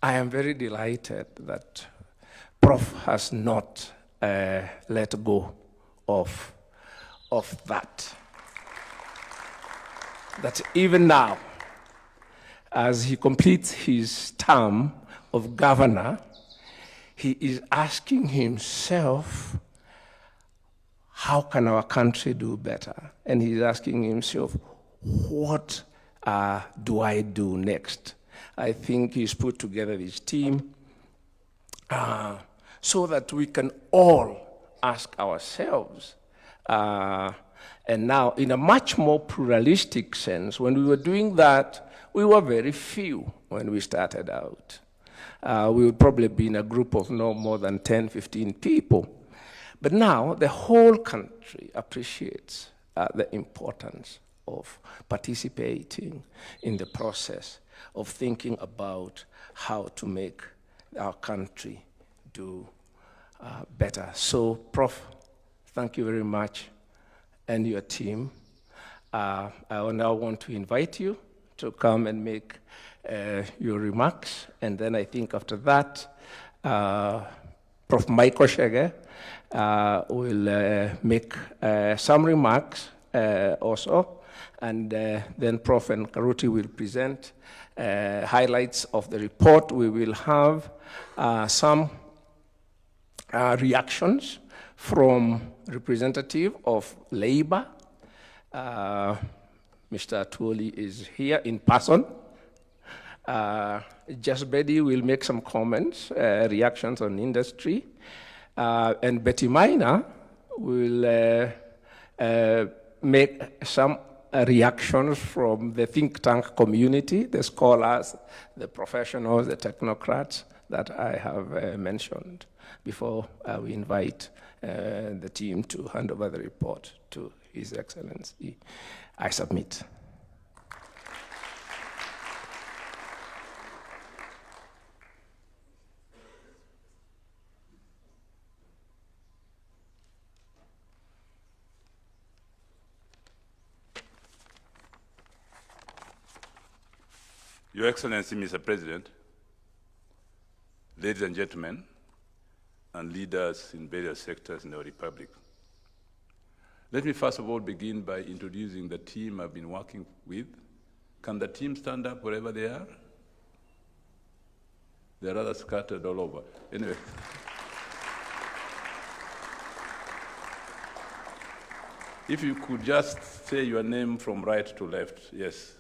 I am very delighted that Prof has not let go of that. That even now, as he completes his term of governor, he is asking himself, how can our country do better? And he's asking himself, what do I do next? I think he's put together this team so that we can all ask ourselves, and now in a much more pluralistic sense, when we were doing that, we were very few when we started out. We would probably be in a group of no more than 10, 15 people. But now the whole country appreciates the importance of participating in the process of thinking about how to make our country do better. So, Prof, thank you very much, and your team. I now want to invite you to come and make your remarks, and then I think after that, Prof. Michael Shege will make some remarks also, and then Prof. and Karuti will present highlights of the report. We will have some reactions from representative of Labour. Mr. Tuoli is here in person. Jasbedi will make some comments, reactions on industry. And Betty Minor will make some reactions from the think tank community, the scholars, the professionals, the technocrats that I have mentioned before we invite the team to hand over the report to His Excellency. I submit. Your Excellency, Mr. President, ladies and gentlemen, and leaders in various sectors in our Republic. Let me first of all begin by introducing the team I've been working with. Can the team stand up wherever they are? They're rather scattered all over. Anyway. If you could just say your name from right to left, yes.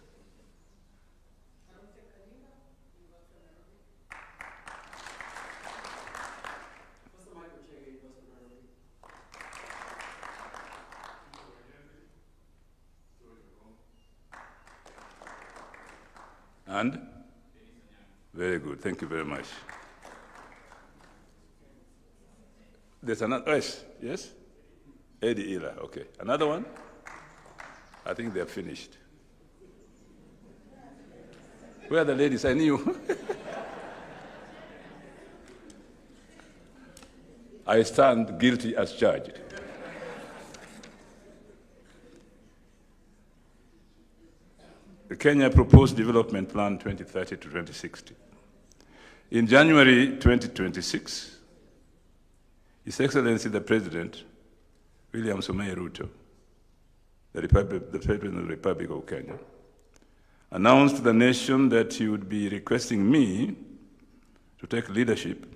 And? Very good, thank you very much. There's another, yes? Eddie Ila, okay. Another one? I think they're finished. Where are the ladies? I knew. I stand guilty as charged. The Kenya Proposed Development Plan 2030 to 2060. In January 2026, His Excellency the President, William Samoei Ruto, the President of the Republic of Kenya, announced to the nation that he would be requesting me to take leadership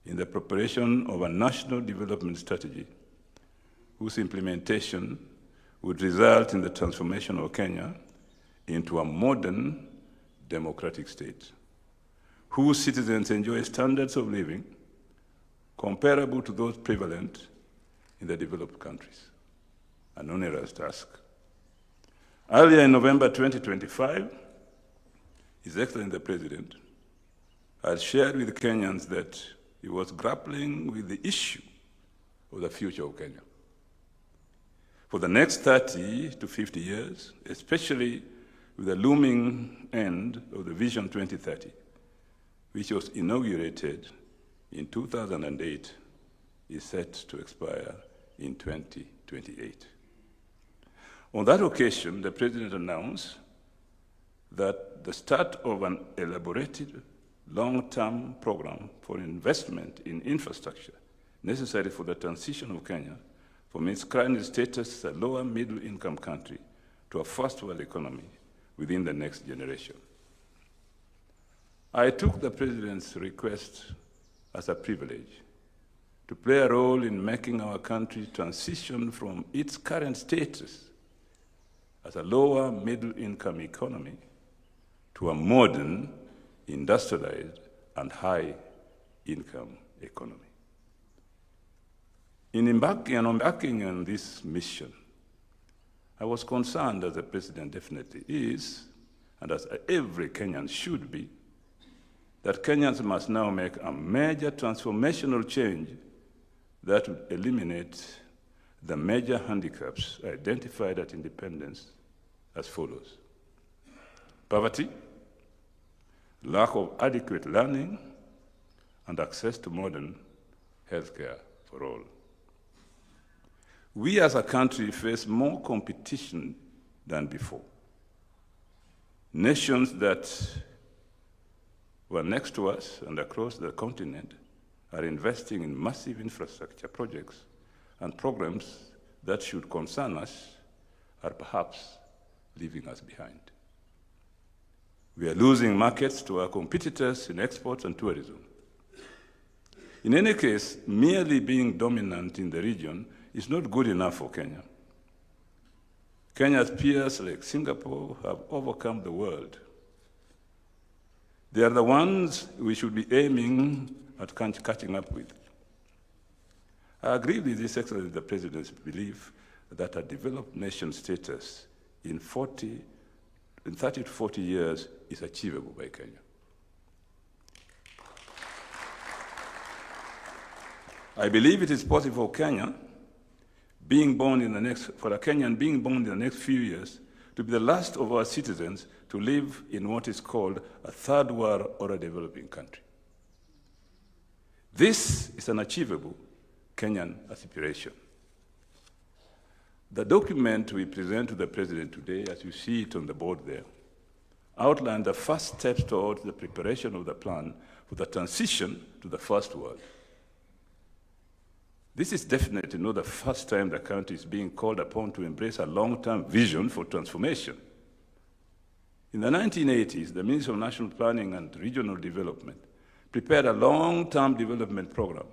in the preparation of a national development strategy whose implementation would result in the transformation of Kenya into a modern democratic state, whose citizens enjoy standards of living comparable to those prevalent in the developed countries. An onerous task. Earlier in November 2025, His Excellency the President had shared with Kenyans that he was grappling with the issue of the future of Kenya. For the next 30 to 50 years, especially with the looming end of the Vision 2030, which was inaugurated in 2008, is set to expire in 2028. On that occasion, the President announced that the start of an elaborated long-term program for investment in infrastructure necessary for the transition of Kenya from its current status as a lower middle-income country to a first-world economy within the next generation. I took the President's request as a privilege to play a role in making our country transition from its current status as a lower middle-income economy to a modern, industrialized, and high-income economy. In embarking on this mission, I was concerned, as the President definitely is, and as every Kenyan should be, that Kenyans must now make a major transformational change that would eliminate the major handicaps identified at independence as follows: poverty, lack of adequate learning, and access to modern healthcare for all. We as a country face more competition than before. Nations that were next to us and across the continent are investing in massive infrastructure projects and programs that should concern us are perhaps leaving us behind. We are losing markets to our competitors in exports and tourism. In any case, merely being dominant in the region is not good enough for Kenya. Kenya's peers like Singapore have overcome the world. They are the ones we should be aiming at catching up with. I agree with His Excellency the President's belief that a developed nation status in 30 to 40 years is achievable by Kenya. I believe it is possible for a Kenyan being born in the next few years to be the last of our citizens to live in what is called a third world or a developing country. This is an achievable Kenyan aspiration. The document we present to the President today, as you see it on the board there, outlines the first steps towards the preparation of the plan for the transition to the first world. This is definitely not the first time the country is being called upon to embrace a long-term vision for transformation. In the 1980s, the Ministry of National Planning and Regional Development prepared a long-term development program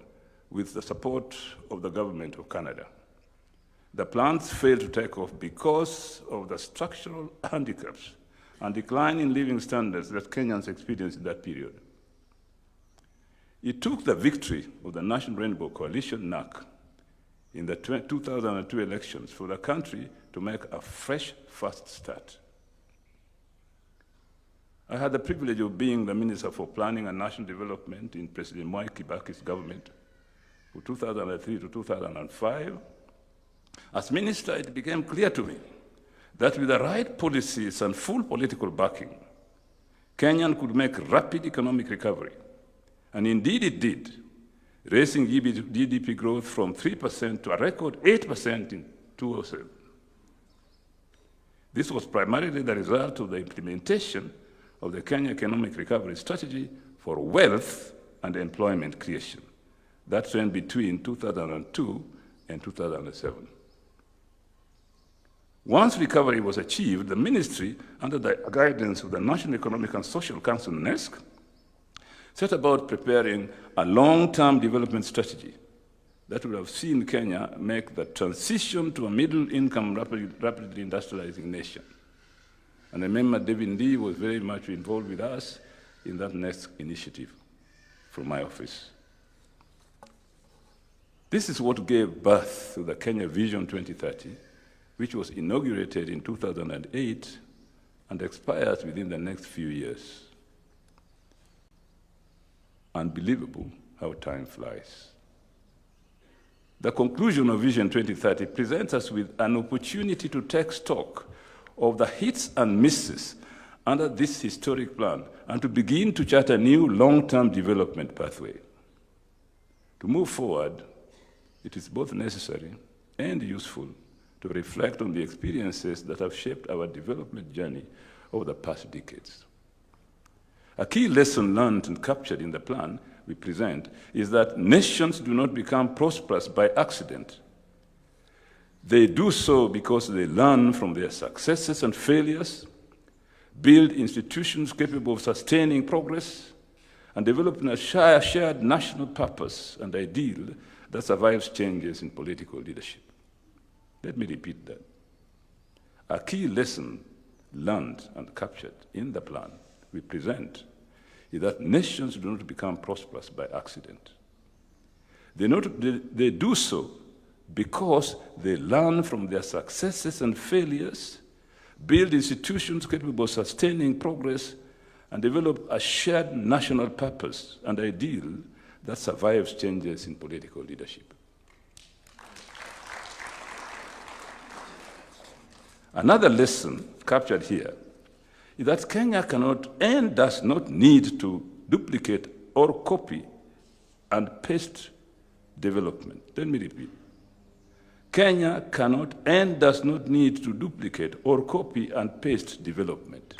with the support of the government of Canada. The plans failed to take off because of the structural handicaps and decline in living standards that Kenyans experienced in that period. It took the victory of the National Rainbow Coalition, NAC, in the 2002 elections for the country to make a fresh first start. I had the privilege of being the Minister for Planning and National Development in President Mwai Kibaki's government from 2003 to 2005. As minister, it became clear to me that with the right policies and full political backing, Kenya could make rapid economic recovery. And indeed it did, raising GDP growth from 3% to a record 8% in 2007. This was primarily the result of the implementation of the Kenya Economic Recovery Strategy for Wealth and Employment Creation. That ran between 2002 and 2007. Once recovery was achieved, the ministry, under the guidance of the National Economic and Social Council, NESC, set about preparing a long-term development strategy that would have seen Kenya make the transition to a middle-income, rapidly industrializing nation. And I remember David Lee was very much involved with us in that NESC initiative from my office. This is what gave birth to the Kenya Vision 2030, which was inaugurated in 2008 and expires within the next few years. Unbelievable how time flies. The conclusion of Vision 2030 presents us with an opportunity to take stock of the hits and misses under this historic plan and to begin to chart a new long-term development pathway. To move forward, it is both necessary and useful to reflect on the experiences that have shaped our development journey over the past decades. A key lesson learned and captured in the plan we present is that nations do not become prosperous by accident. They do so because they learn from their successes and failures, build institutions capable of sustaining progress, and develop a shared national purpose and ideal that survives changes in political leadership. Let me repeat that. A key lesson learned and captured in the plan we present is that nations do not become prosperous by accident. They do so because they learn from their successes and failures, build institutions capable of sustaining progress, and develop a shared national purpose and ideal that survives changes in political leadership. Another lesson captured here is that Kenya cannot and does not need to duplicate or copy and paste development. Let me repeat. Kenya cannot and does not need to duplicate or copy and paste development.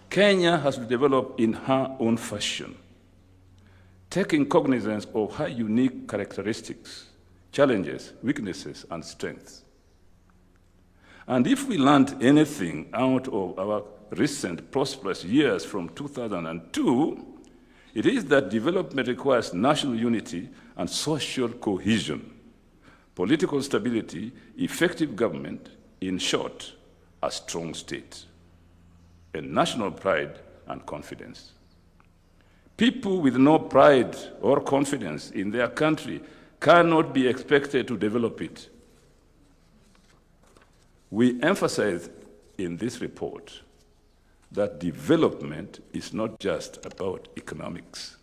Kenya has to develop in her own fashion, taking cognizance of her unique characteristics, challenges, weaknesses, and strengths. And if we learned anything out of our recent prosperous years from 2002, it is that development requires national unity and social cohesion, political stability, effective government, in short, a strong state, and national pride and confidence. People with no pride or confidence in their country cannot be expected to develop it. We emphasize in this report that development is not just about economics.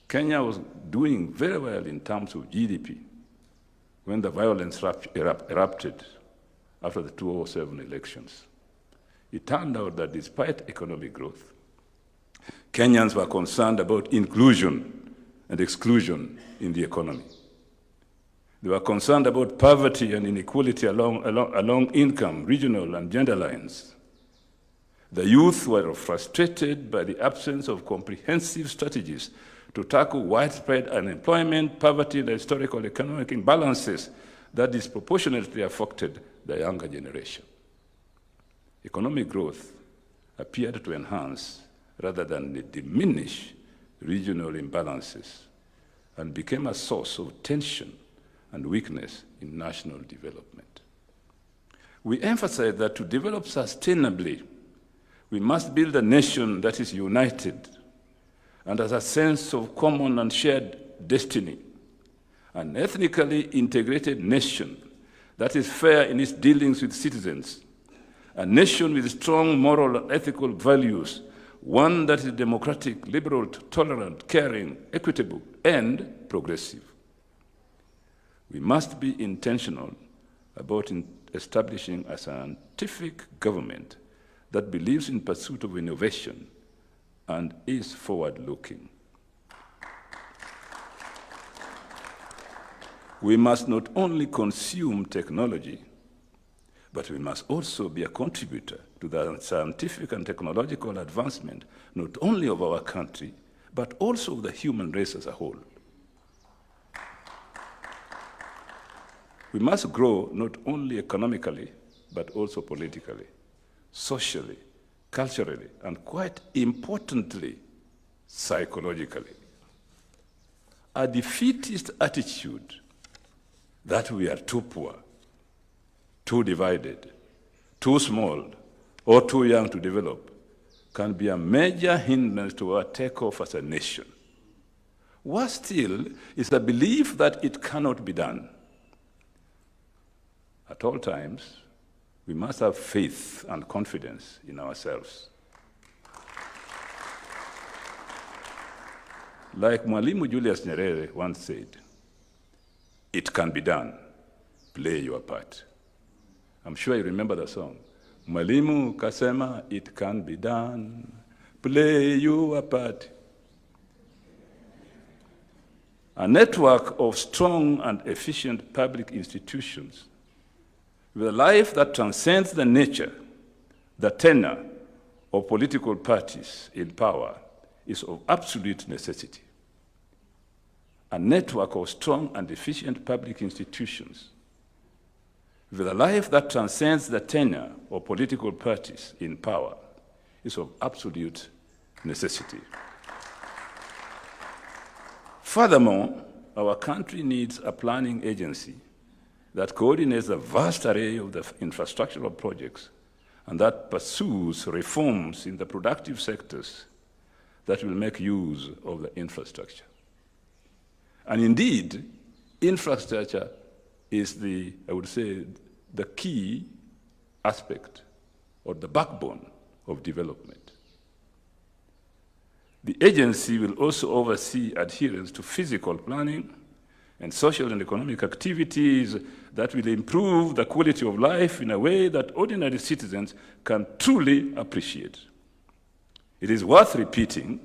Kenya was doing very well in terms of GDP when the violence erupted after the 2007 elections. It turned out that despite economic growth, Kenyans were concerned about inclusion and exclusion in the economy. They were concerned about poverty and inequality along income, regional, and gender lines. The youth were frustrated by the absence of comprehensive strategies to tackle widespread unemployment, poverty, and historical economic imbalances that disproportionately affected the younger generation. Economic growth appeared to enhance rather than diminish regional imbalances and became a source of tension and weakness in national development. We emphasize that to develop sustainably, we must build a nation that is united and has a sense of common and shared destiny, an ethnically integrated nation that is fair in its dealings with citizens, a nation with strong moral and ethical values, one that is democratic, liberal, tolerant, caring, equitable, and progressive. We must be intentional about establishing a scientific government that believes in pursuit of innovation and is forward-looking. We must not only consume technology, but we must also be a contributor to the scientific and technological advancement, not only of our country, but also of the human race as a whole. We must grow not only economically, but also politically, socially, culturally, and quite importantly, psychologically. A defeatist attitude that we are too poor, too divided, too small, or too young to develop can be a major hindrance to our takeoff as a nation. Worse still is the belief that it cannot be done. At all times, we must have faith and confidence in ourselves. Like Mwalimu Julius Nyerere once said, "It can be done. Play your part." I'm sure you remember the song. Mwalimu kasema, "It can be done. Play your part." A network of strong and efficient public institutions with a life that transcends the nature, the tenor, of political parties in power is of absolute necessity. A network of strong and efficient public institutions with a life that transcends the tenure of political parties in power is of absolute necessity. Furthermore, our country needs a planning agency that coordinates a vast array of the infrastructural projects and that pursues reforms in the productive sectors that will make use of the infrastructure. And indeed, infrastructure is I would say, the key aspect or the backbone of development. The agency will also oversee adherence to physical planning and social and economic activities that will improve the quality of life in a way that ordinary citizens can truly appreciate. It is worth repeating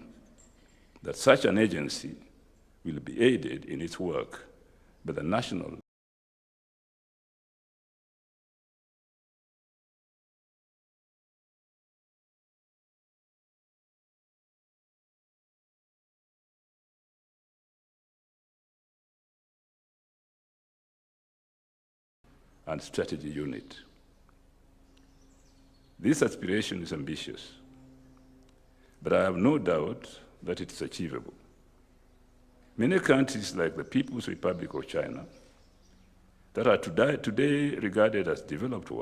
that such an agency will be aided in its work by the National and Strategy Unit. This aspiration is ambitious, but I have no doubt that it is achievable. Many countries like the People's Republic of China that are today regarded as developed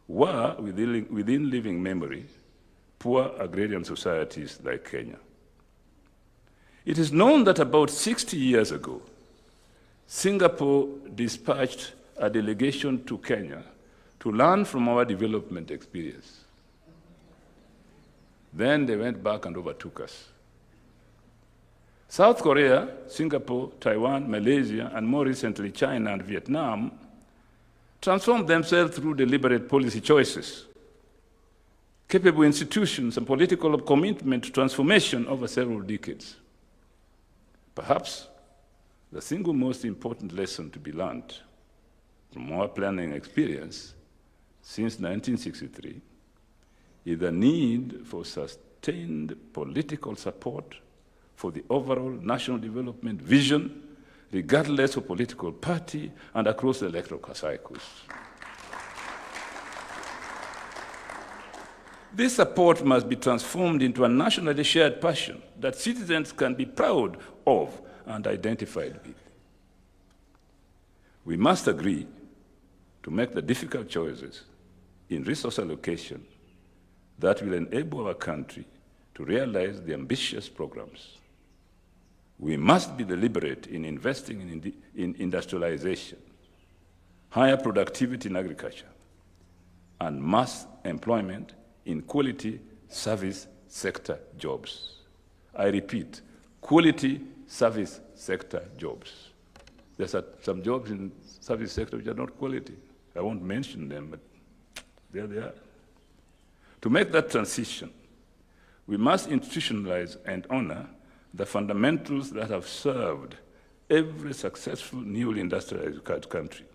were within living memory poor agrarian societies like Kenya. It is known that about 60 years ago, Singapore dispatched a delegation to Kenya to learn from our development experience. Then they went back and overtook us. South Korea, Singapore, Taiwan, Malaysia, and more recently China and Vietnam transformed themselves through deliberate policy choices, capable institutions, and political commitment to transformation over several decades. Perhaps the single most important lesson to be learned from our planning experience since 1963 is the need for sustained political support for the overall national development vision, regardless of political party and across the electoral cycles. This support must be transformed into a nationally shared passion that citizens can be proud of and identified with. We must agree to make the difficult choices in resource allocation that will enable our country to realize the ambitious programs. We must be deliberate in investing in industrialization, higher productivity in agriculture, and mass employment in quality service sector jobs. I repeat, quality service sector jobs. There's some jobs in service sector which are not quality. I won't mention them, but there they are. To make that transition, we must institutionalize and honor the fundamentals that have served every successful newly industrialized country.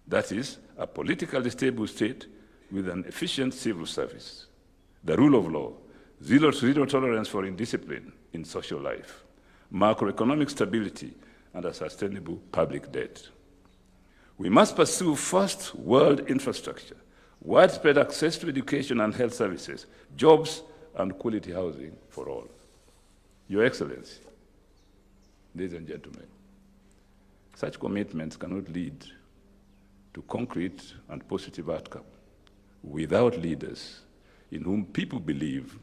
That is, a politically stable state with an efficient civil service, the rule of law, zero tolerance for indiscipline in social life, macroeconomic stability, and a sustainable public debt. We must pursue first world infrastructure, widespread access to education and health services, jobs, and quality housing for all. Your Excellency, ladies and gentlemen, such commitments cannot lead to concrete and positive outcome without leaders in whom people believe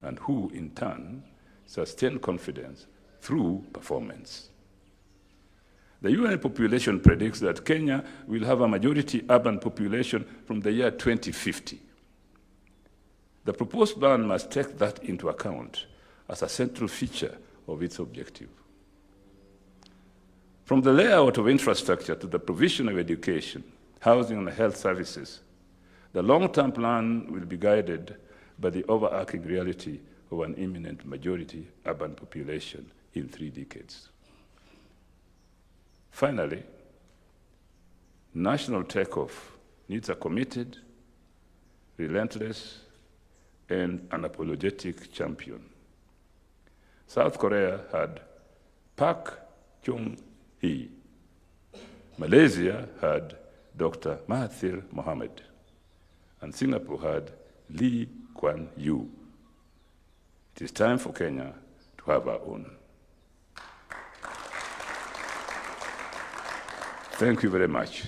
and who, in turn, sustain confidence through performance. The UN population predicts that Kenya will have a majority urban population from the year 2050. The proposed plan must take that into account as a central feature of its objective. From the layout of infrastructure to the provision of education, housing, and health services, the long-term plan will be guided by the overarching reality of an imminent majority urban population in 3 decades. Finally, national takeoff needs a committed, relentless, and unapologetic champion. South Korea had Park Chung-hee. Malaysia had Dr. Mahathir Mohamad. And Singapore had Lee Kuan Yew. It is time for Kenya to have our own. Thank you very much.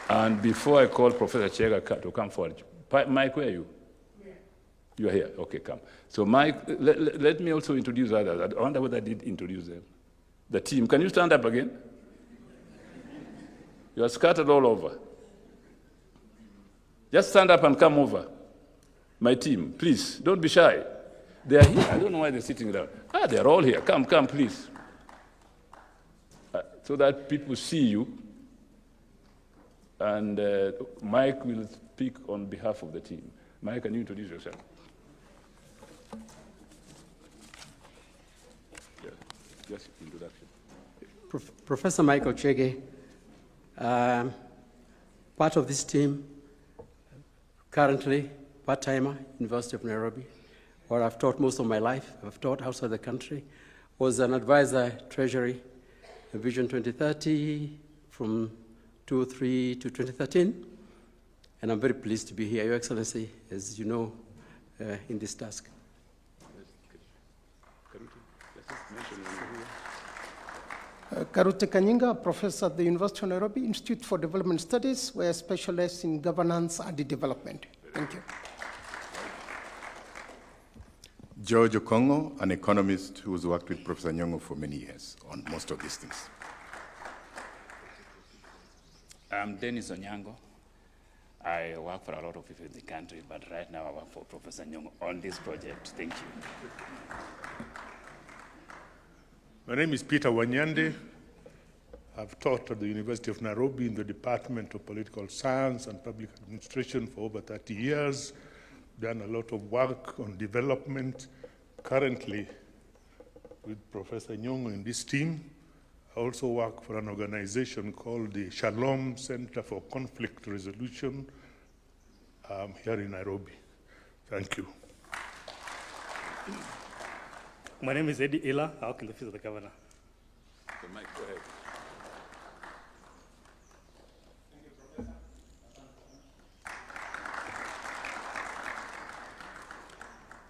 And before I call Professor Chega to come forward, Mike, where are you? Yeah. You are here? Okay, come. So Mike, let me also introduce others. I wonder whether I did introduce them. The team, can you stand up again? You are scattered all over. Just stand up and come over. My team, please, don't be shy. They are here. I don't know why they're sitting there. They're all here. Come, please. So that people see you. And Mike will speak on behalf of the team. Mike, can you introduce yourself? Yeah, just introduction. Professor Michael Chege, part of this team, currently part-timer, University of Nairobi, where I've taught most of my life. I've taught outside the country. Was an advisor, Treasury, Vision 2030, from 2003 to 2013. And I'm very pleased to be here, Your Excellency, as you know, in this task. Karute Kanyinga, professor at the University of Nairobi Institute for Development Studies, where I specialize in governance and development. Thank you. George Okongo, an economist who's worked with Professor Nyong'o for many years on most of these things. I'm Dennis Onyango. I work for a lot of people in the country, but right now I work for Professor Nyong'o on this project. Thank you. My name is Peter Wanyande. I've taught at the University of Nairobi in the Department of Political Science and Public Administration for over 30 years. Done a lot of work on development. Currently, with Professor Nyong'o in this team, I also work for an organization called the Shalom Center for Conflict Resolution here in Nairobi. Thank you. My name is Eddie Ila. I work in the office of the governor. So Mike, go ahead.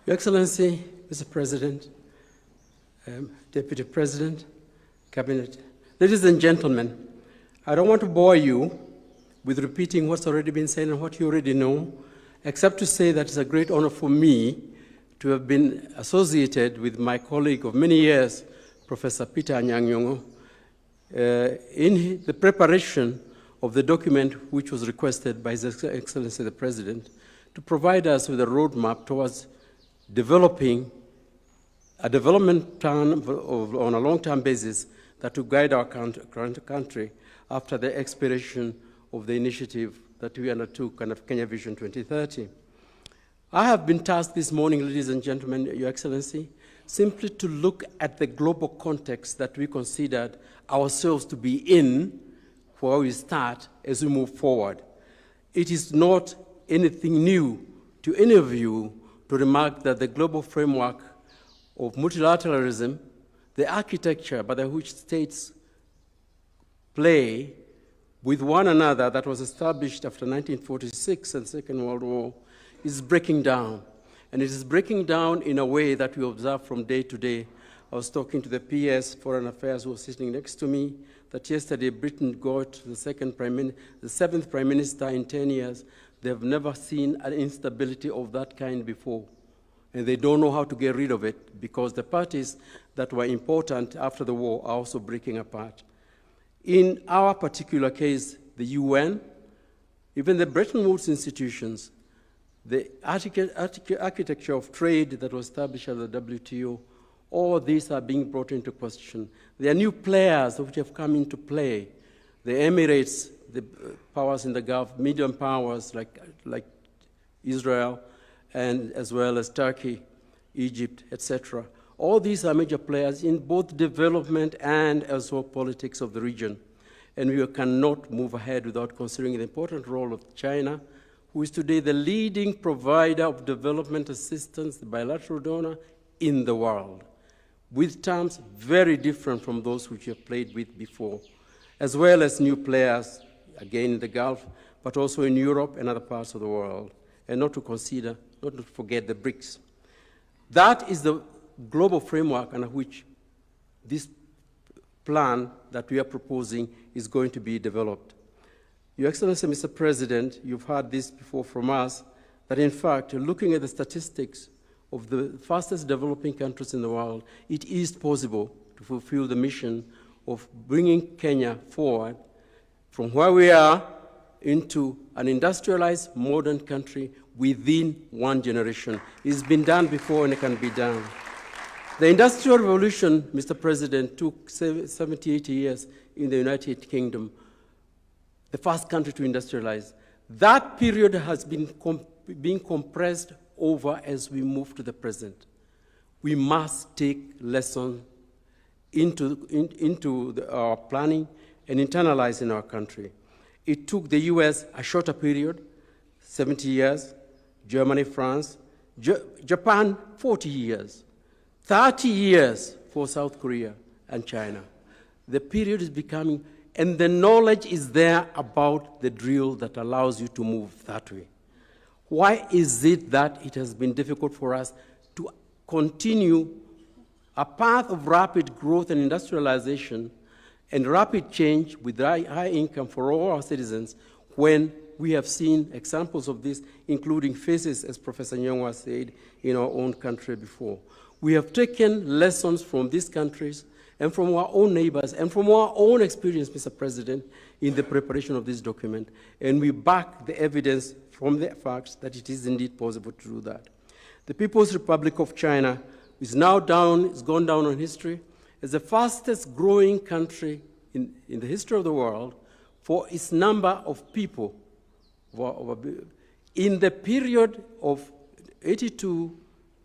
Your Excellency, Mr. President, Deputy President, Cabinet, ladies and gentlemen, I don't want to bore you with repeating what's already been said and what you already know, except to say that it's a great honor for me to have been associated with my colleague of many years, Professor Peter Anyang' Nyong'o, in the preparation of the document which was requested by His Excellency the President to provide us with a roadmap towards developing a development plan on a long-term basis that will guide our country after the expiration of the initiative that we undertook, kind of Kenya Vision 2030. I have been tasked this morning, ladies and gentlemen, Your Excellency, simply to look at the global context that we considered ourselves to be in where we start as we move forward. It is not anything new to any of you to remark that the global framework of multilateralism, the architecture by which states play with one another that was established after 1946 and Second World War, is breaking down. And it is breaking down in a way that we observe from day to day. I was talking to the PS, Foreign Affairs, who was sitting next to me, that yesterday Britain got the seventh Prime Minister in 10 years. They've never seen an instability of that kind before. And they don't know how to get rid of it because the parties that were important after the war are also breaking apart. In our particular case, the UN, even the Bretton Woods institutions, the architecture of trade that was established at the WTO, all these are being brought into question. There are new players which have come into play. The Emirates, the powers in the Gulf, medium powers like Israel, and as well as Turkey, Egypt, etc. All these are major players in both development and also politics of the region. and we cannot move ahead without considering the important role of China, who is today the leading provider of development assistance, the bilateral donor in the world, with terms very different from those which we have played with before, as well as new players, again in the Gulf, but also in Europe and other parts of the world, and not to forget the BRICS. That is the global framework under which this plan that we are proposing is going to be developed. Your Excellency, Mr. President, you've heard this before from us, that in fact, looking at the statistics of the fastest developing countries in the world, it is possible to fulfill the mission of bringing Kenya forward from where we are into an industrialized, modern country within one generation. It's been done before and it can be done. The Industrial Revolution, Mr. President, took 70, 80 years in the United Kingdom, the first country to industrialize. That period has been being compressed over as we move to the present. We must take lessons into our planning and internalize in our country. It took the US a shorter period, 70 years, Germany, France, Japan, 40 years, 30 years for South Korea and China. The period is becoming, and the knowledge is there about the drill that allows you to move that way. Why is it that it has been difficult for us to continue a path of rapid growth and industrialization and rapid change with high income for all our citizens when we have seen examples of this, including phases, as Professor Nyong'o said, in our own country before? We have taken lessons from these countries and from our own neighbors and from our own experience, Mr. President, in the preparation of this document, and we back the evidence from the facts that it is indeed possible to do that. The People's Republic of China is now it's gone down in history as the fastest growing country in the history of the world for its number of people. In the period of 82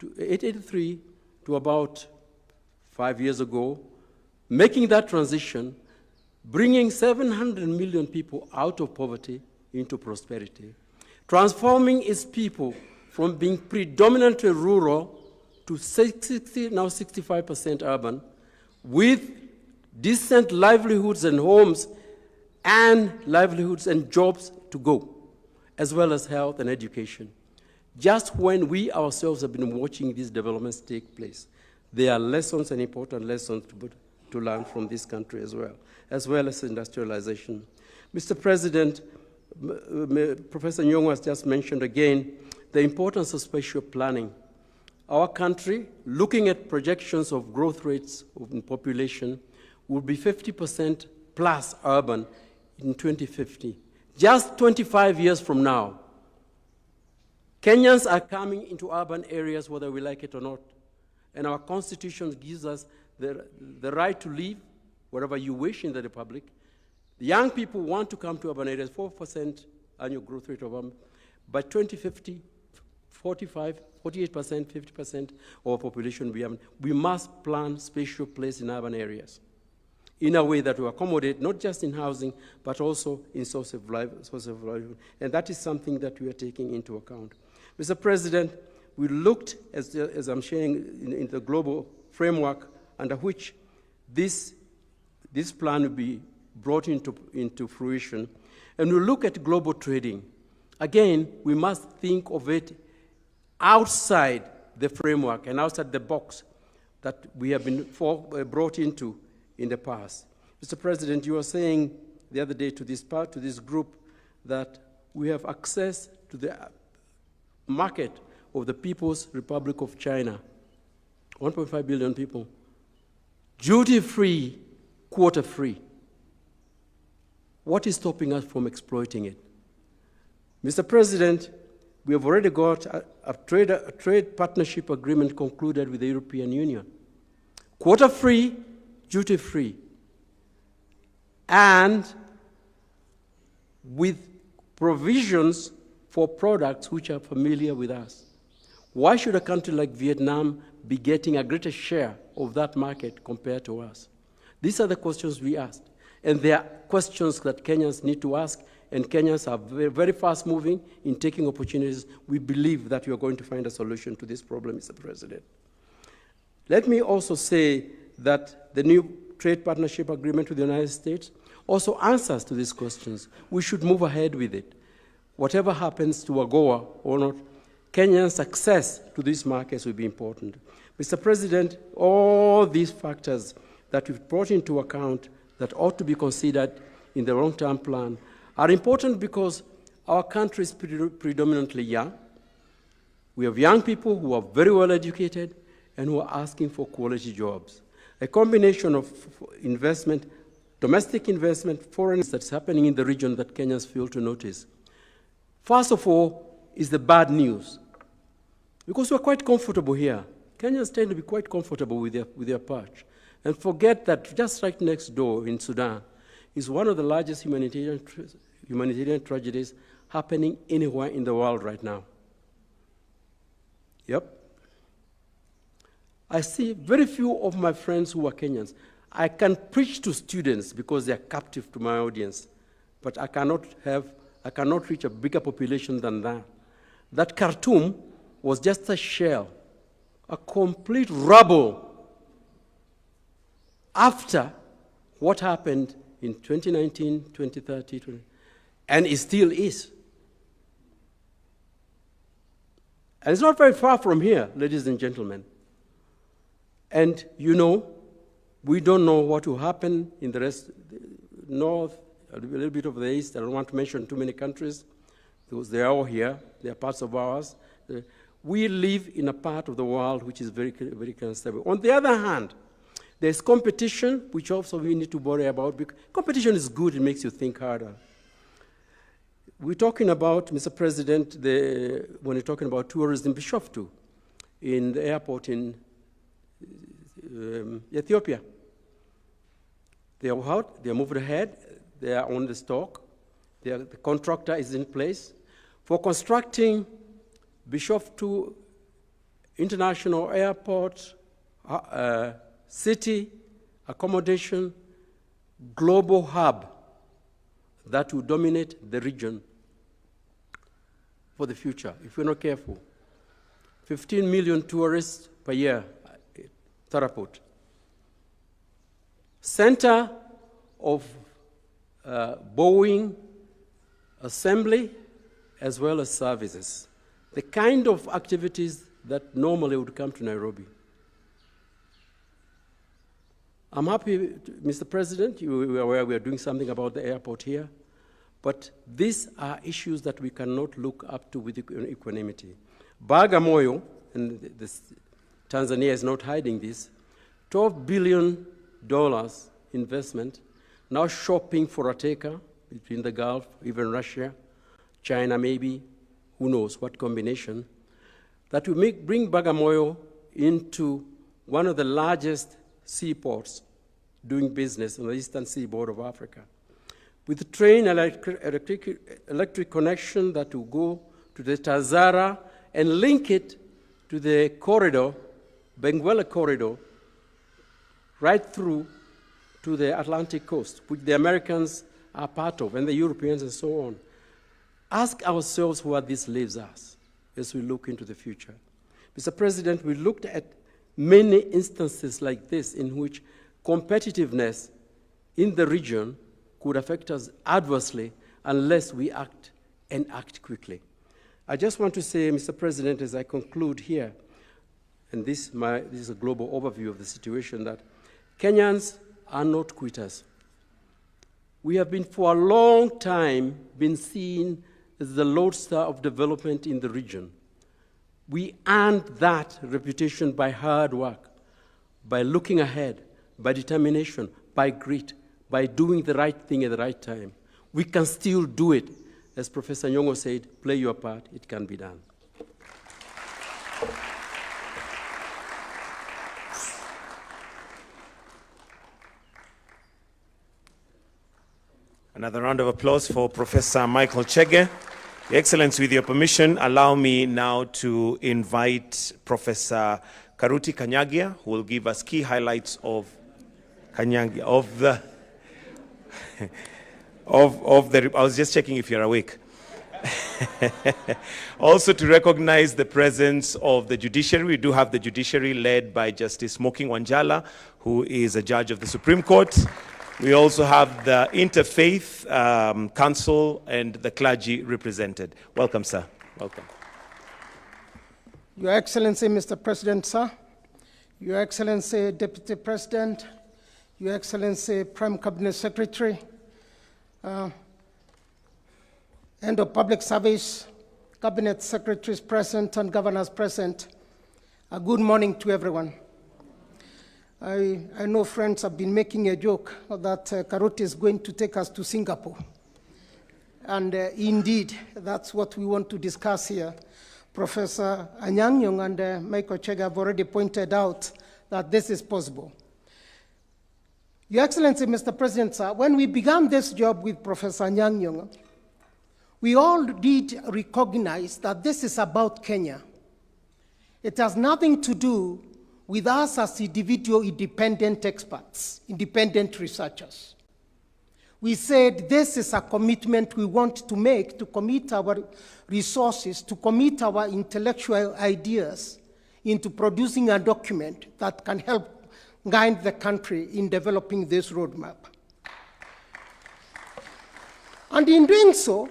to 883 to about 5 years ago, making that transition, bringing 700 million people out of poverty into prosperity, transforming its people from being predominantly rural to 65% urban, with decent livelihoods and homes and livelihoods and jobs to go, as well as health and education. Just when we ourselves have been watching these developments take place, there are lessons and important lessons to learn from this country as well as industrialization. Mr. President, Professor Nyong'o has just mentioned again the importance of spatial planning. Our country, looking at projections of growth rates in population, will be 50% plus urban in 2050. Just 25 years from now, Kenyans are coming into urban areas whether we like it or not. And our Constitution gives us the right to live wherever you wish in the Republic. The young people want to come to urban areas, 4% annual growth rate of urban. By 2050, 45, 48%, 50% of our population will be urban. We must plan spatial place in urban areas in a way that will accommodate not just in housing, but also in source of livelihood. And that is something that we are taking into account. Mr. President, we looked, as I'm sharing, in the global framework under which this plan will be brought into fruition. And we look at global trading. Again, we must think of it outside the framework and outside the box that we have been brought into in the past. Mr. President, you were saying the other day to this group that we have access to the market of the People's Republic of China, 1.5 billion people, duty-free, quota-free. What is stopping us from exploiting it? Mr. President, we have already got a trade partnership agreement concluded with the European Union. Quota-free, duty-free, and with provisions for products which are familiar with us. Why should a country like Vietnam be getting a greater share of that market compared to us? These are the questions we asked. And there are questions that Kenyans need to ask, and Kenyans are very, very fast moving in taking opportunities. We believe that we are going to find a solution to this problem, Mr. President. Let me also say that the new trade partnership agreement with the United States also answers to these questions. We should move ahead with it. Whatever happens to AGOA or not, Kenya's access to these markets will be important. Mr. President, all these factors that we've brought into account that ought to be considered in the long-term plan are important because our country is predominantly young. We have young people who are very well educated and who are asking for quality jobs. A combination of investment, domestic investment, foreign that's happening in the region that Kenyans fail to notice. First of all is the bad news, because we're quite comfortable here. Kenyans tend to be quite comfortable with their perch, and forget that just right next door in Sudan is one of the largest humanitarian tragedies happening anywhere in the world right now. Yep. I see very few of my friends who are Kenyans. I can preach to students because they are captive to my audience, but I cannot reach a bigger population than that. That Khartoum was just a shell, a complete rubble after what happened in 2019, 2030, and it still is. And it's not very far from here, ladies and gentlemen. And you know, we don't know what will happen in the rest, north, a little bit of the east. I don't want to mention too many countries, because they are all here. They are parts of ours. We live in a part of the world which is very, very unstable. On the other hand, there's competition, which also we need to worry about. Because competition is good, it makes you think harder. We're talking about, Mr. President, when you're talking about tourism, Bishoftu, in the airport in Ethiopia. They are out, they are moving ahead, they are on the stock, the contractor is in place. For constructing Bishoftu International Airport, city, accommodation, global hub that will dominate the region for the future, if we're not careful. 15 million tourists per year, Taraput. Center of Boeing assembly as well as services. The kind of activities that normally would come to Nairobi. I'm happy, Mr. President, you are aware we are doing something about the airport here, but these are issues that we cannot look up to with equanimity. Bagamoyo, and Tanzania is not hiding this, $12 billion investment, now shopping for a taker between the Gulf, even Russia, China maybe, who knows what combination, that will bring Bagamoyo into one of the largest seaports doing business on the eastern seaboard of Africa. With the train electric connection that will go to the Tazara and link it to the corridor, Benguela corridor, right through to the Atlantic coast, which the Americans are part of, and the Europeans and so on. Ask ourselves where this leaves us as we look into the future. Mr. President, we looked at many instances like this in which competitiveness in the region could affect us adversely unless we act and act quickly. I just want to say, Mr. President, as I conclude here, and this is a global overview of the situation, that Kenyans are not quitters. We have been for a long time been seen as the lodestar of development in the region. We earned that reputation by hard work, by looking ahead, by determination, by grit, by doing the right thing at the right time. We can still do it. As Professor Nyong'o said, play your part, it can be done. Another round of applause for Professor Michael Chege. Your Excellency, with your permission, allow me now to invite Professor Karuti Kanyagia, who will give us key highlights of I was just checking if you're awake. Also to recognize the presence of the judiciary. We do have the judiciary led by Justice Smoking Wanjala, who is a judge of the Supreme Court. We also have the Interfaith Council and the clergy represented. Welcome, sir. Welcome. Your Excellency, Mr. President, sir, Your Excellency, Deputy President, Your Excellency, Prime Cabinet Secretary, and of Public Service, Cabinet Secretaries present and Governors present, good morning to everyone. I know friends have been making a joke that Karuti is going to take us to Singapore. And indeed, that's what we want to discuss here. Professor Anyang' Nyong'o and Michael Chege have already pointed out that this is possible. Your Excellency, Mr. President, sir, when we began this job with Professor Anyang' Nyong'o, we all did recognize that this is about Kenya. It has nothing to do with us as individual independent experts, independent researchers. We said this is a commitment we want to make, to commit our resources, to commit our intellectual ideas into producing a document that can help guide the country in developing this roadmap. And in doing so,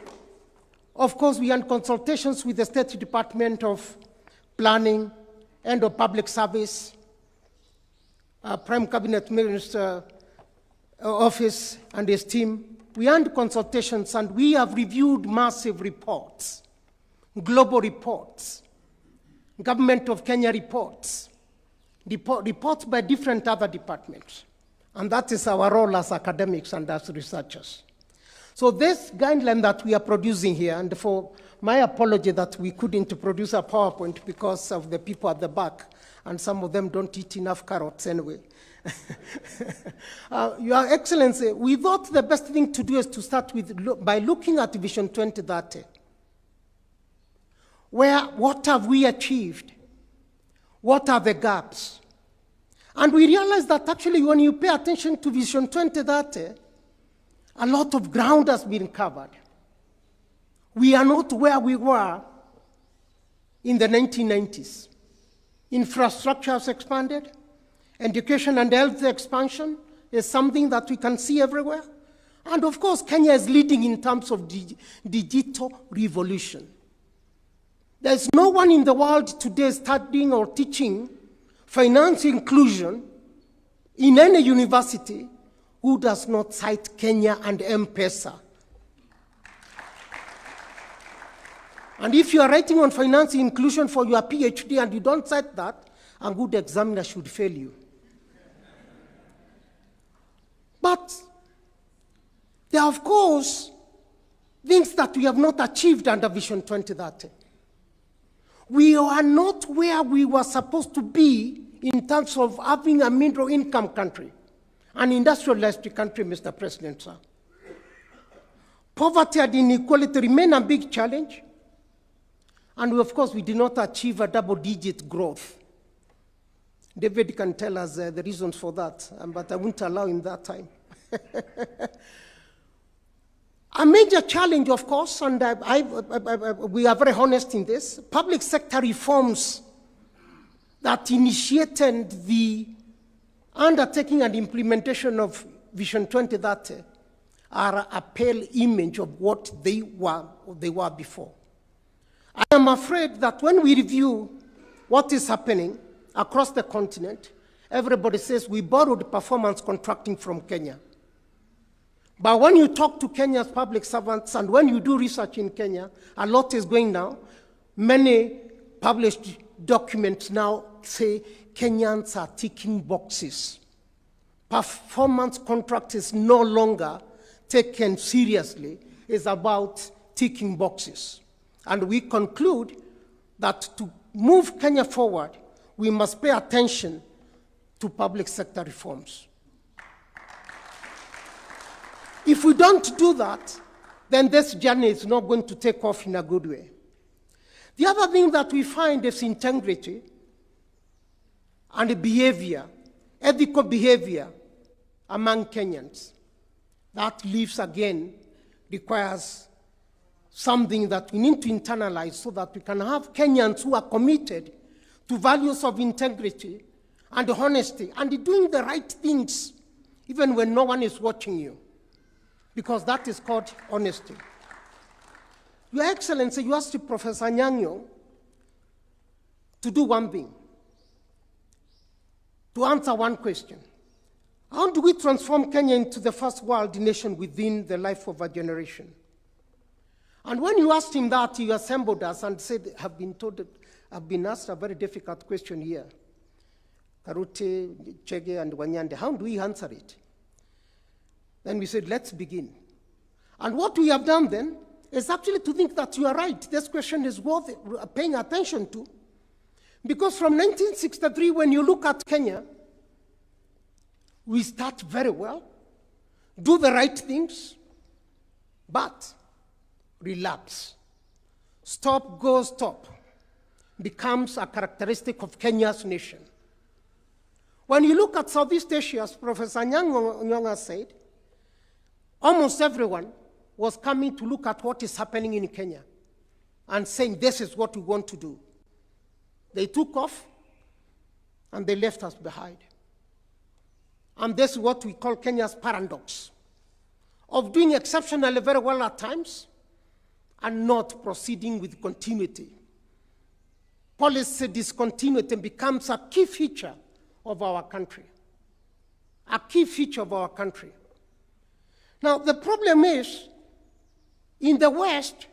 of course, we had consultations with the State Department of Planning and of Public Service, Prime Cabinet Minister Office and his team. We had consultations and we have reviewed massive reports, global reports, Government of Kenya reports, reports by different other departments. And that is our role as academics and as researchers. So this guideline that we are producing here, and for my apology that we couldn't produce a PowerPoint because of the people at the back, and some of them don't eat enough carrots anyway. Your Excellency, we thought the best thing to do is to start with by looking at Vision 2030. What have we achieved? What are the gaps? And we realized that actually when you pay attention to Vision 2030, a lot of ground has been covered. We are not where we were in the 1990s. Infrastructure has expanded. Education and health expansion is something that we can see everywhere. And of course, Kenya is leading in terms of digital revolution. There's no one in the world today studying or teaching finance inclusion in any university who does not cite Kenya and M-Pesa. And if you are writing on finance inclusion for your PhD and you don't cite that, a good examiner should fail you. But there are, of course, things that we have not achieved under Vision 2030. We are not where we were supposed to be in terms of having a middle-income country, an industrialized country, Mr. President, sir. Poverty and inequality remain a big challenge. And of course, we did not achieve a double-digit growth. David can tell us the reasons for that, but I won't allow him that time. A major challenge, of course, and we are very honest in this, public sector reforms that initiated the undertaking and implementation of Vision 2030 are a pale image of what they were before. I am afraid that when we review what is happening across the continent, everybody says we borrowed performance contracting from Kenya. But when you talk to Kenya's public servants and when you do research in Kenya, a lot is going now. Many published documents now say Kenyans are ticking boxes. Performance contract is no longer taken seriously. It's about ticking boxes. And we conclude that to move Kenya forward, we must pay attention to public sector reforms. If we don't do that, then this journey is not going to take off in a good way. The other thing that we find is integrity and behavior, ethical behavior among Kenyans. That leaves again requires something that we need to internalize so that we can have Kenyans who are committed to values of integrity and honesty and doing the right things even when no one is watching you, because that is called honesty. Your Excellency, you asked Professor Nyang'o to do one thing, to answer one question. How do we transform Kenya into the first world nation within the life of a generation? And when you asked him that, he assembled us and said, I've been asked a very difficult question here. Karute, Chege, and Wanyande, how do we answer it? Then we said, let's begin. And what we have done then is actually to think that you are right. This question is worth paying attention to. Because from 1963, when you look at Kenya, we start very well, do the right things, but relapse. Stop, go, stop becomes a characteristic of Kenya's nation. When you look at Southeast Asia, as Professor Nyang'o said, almost everyone was coming to look at what is happening in Kenya and saying, this is what we want to do. They took off and they left us behind. And this is what we call Kenya's paradox of doing exceptionally very well at times and not proceeding with continuity. Policy discontinuity becomes a key feature of our country. A key feature of our country. Now, the problem is, in the West,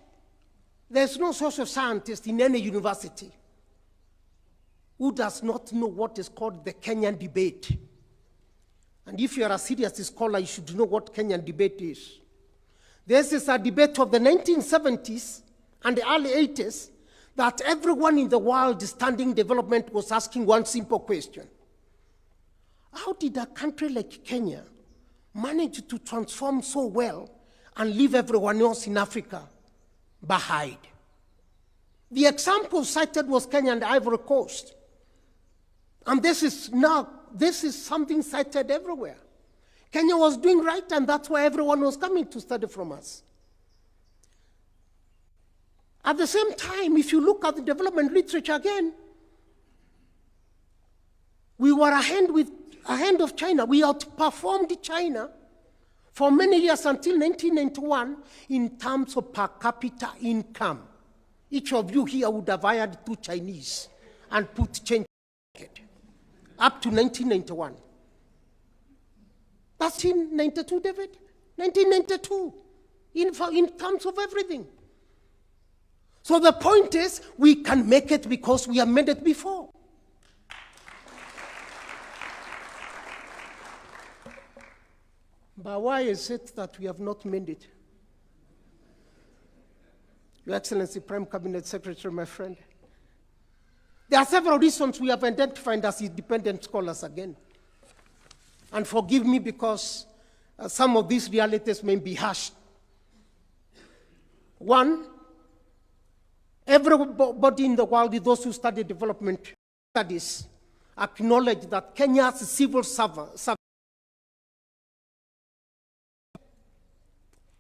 there's no social scientist in any university who does not know what is called the Kenyan debate. And if you are a serious scholar, you should know what Kenyan debate is. This is a debate of the 1970s and the early 80s that everyone in the world studying development was asking one simple question. How did a country like Kenya manage to transform so well and leave everyone else in Africa behind? The example cited was Kenya and Ivory Coast. And this is something cited everywhere. Kenya was doing right, and that's why everyone was coming to study from us. At the same time, if you look at the development literature again, we were ahead of China. We outperformed China for many years until 1991 in terms of per capita income. Each of you here would have hired 2 Chinese and put change in it. Up to 1991. That's in 92, David? 1992, in terms of everything. So the point is, we can make it because we have made it before. But why is it that we have not made it? Your Excellency, Prime Cabinet Secretary, my friend. There are several reasons we have identified as independent scholars again. And forgive me because some of these realities may be harsh. One, everybody in the world, those who study development studies, acknowledge that Kenya's civil service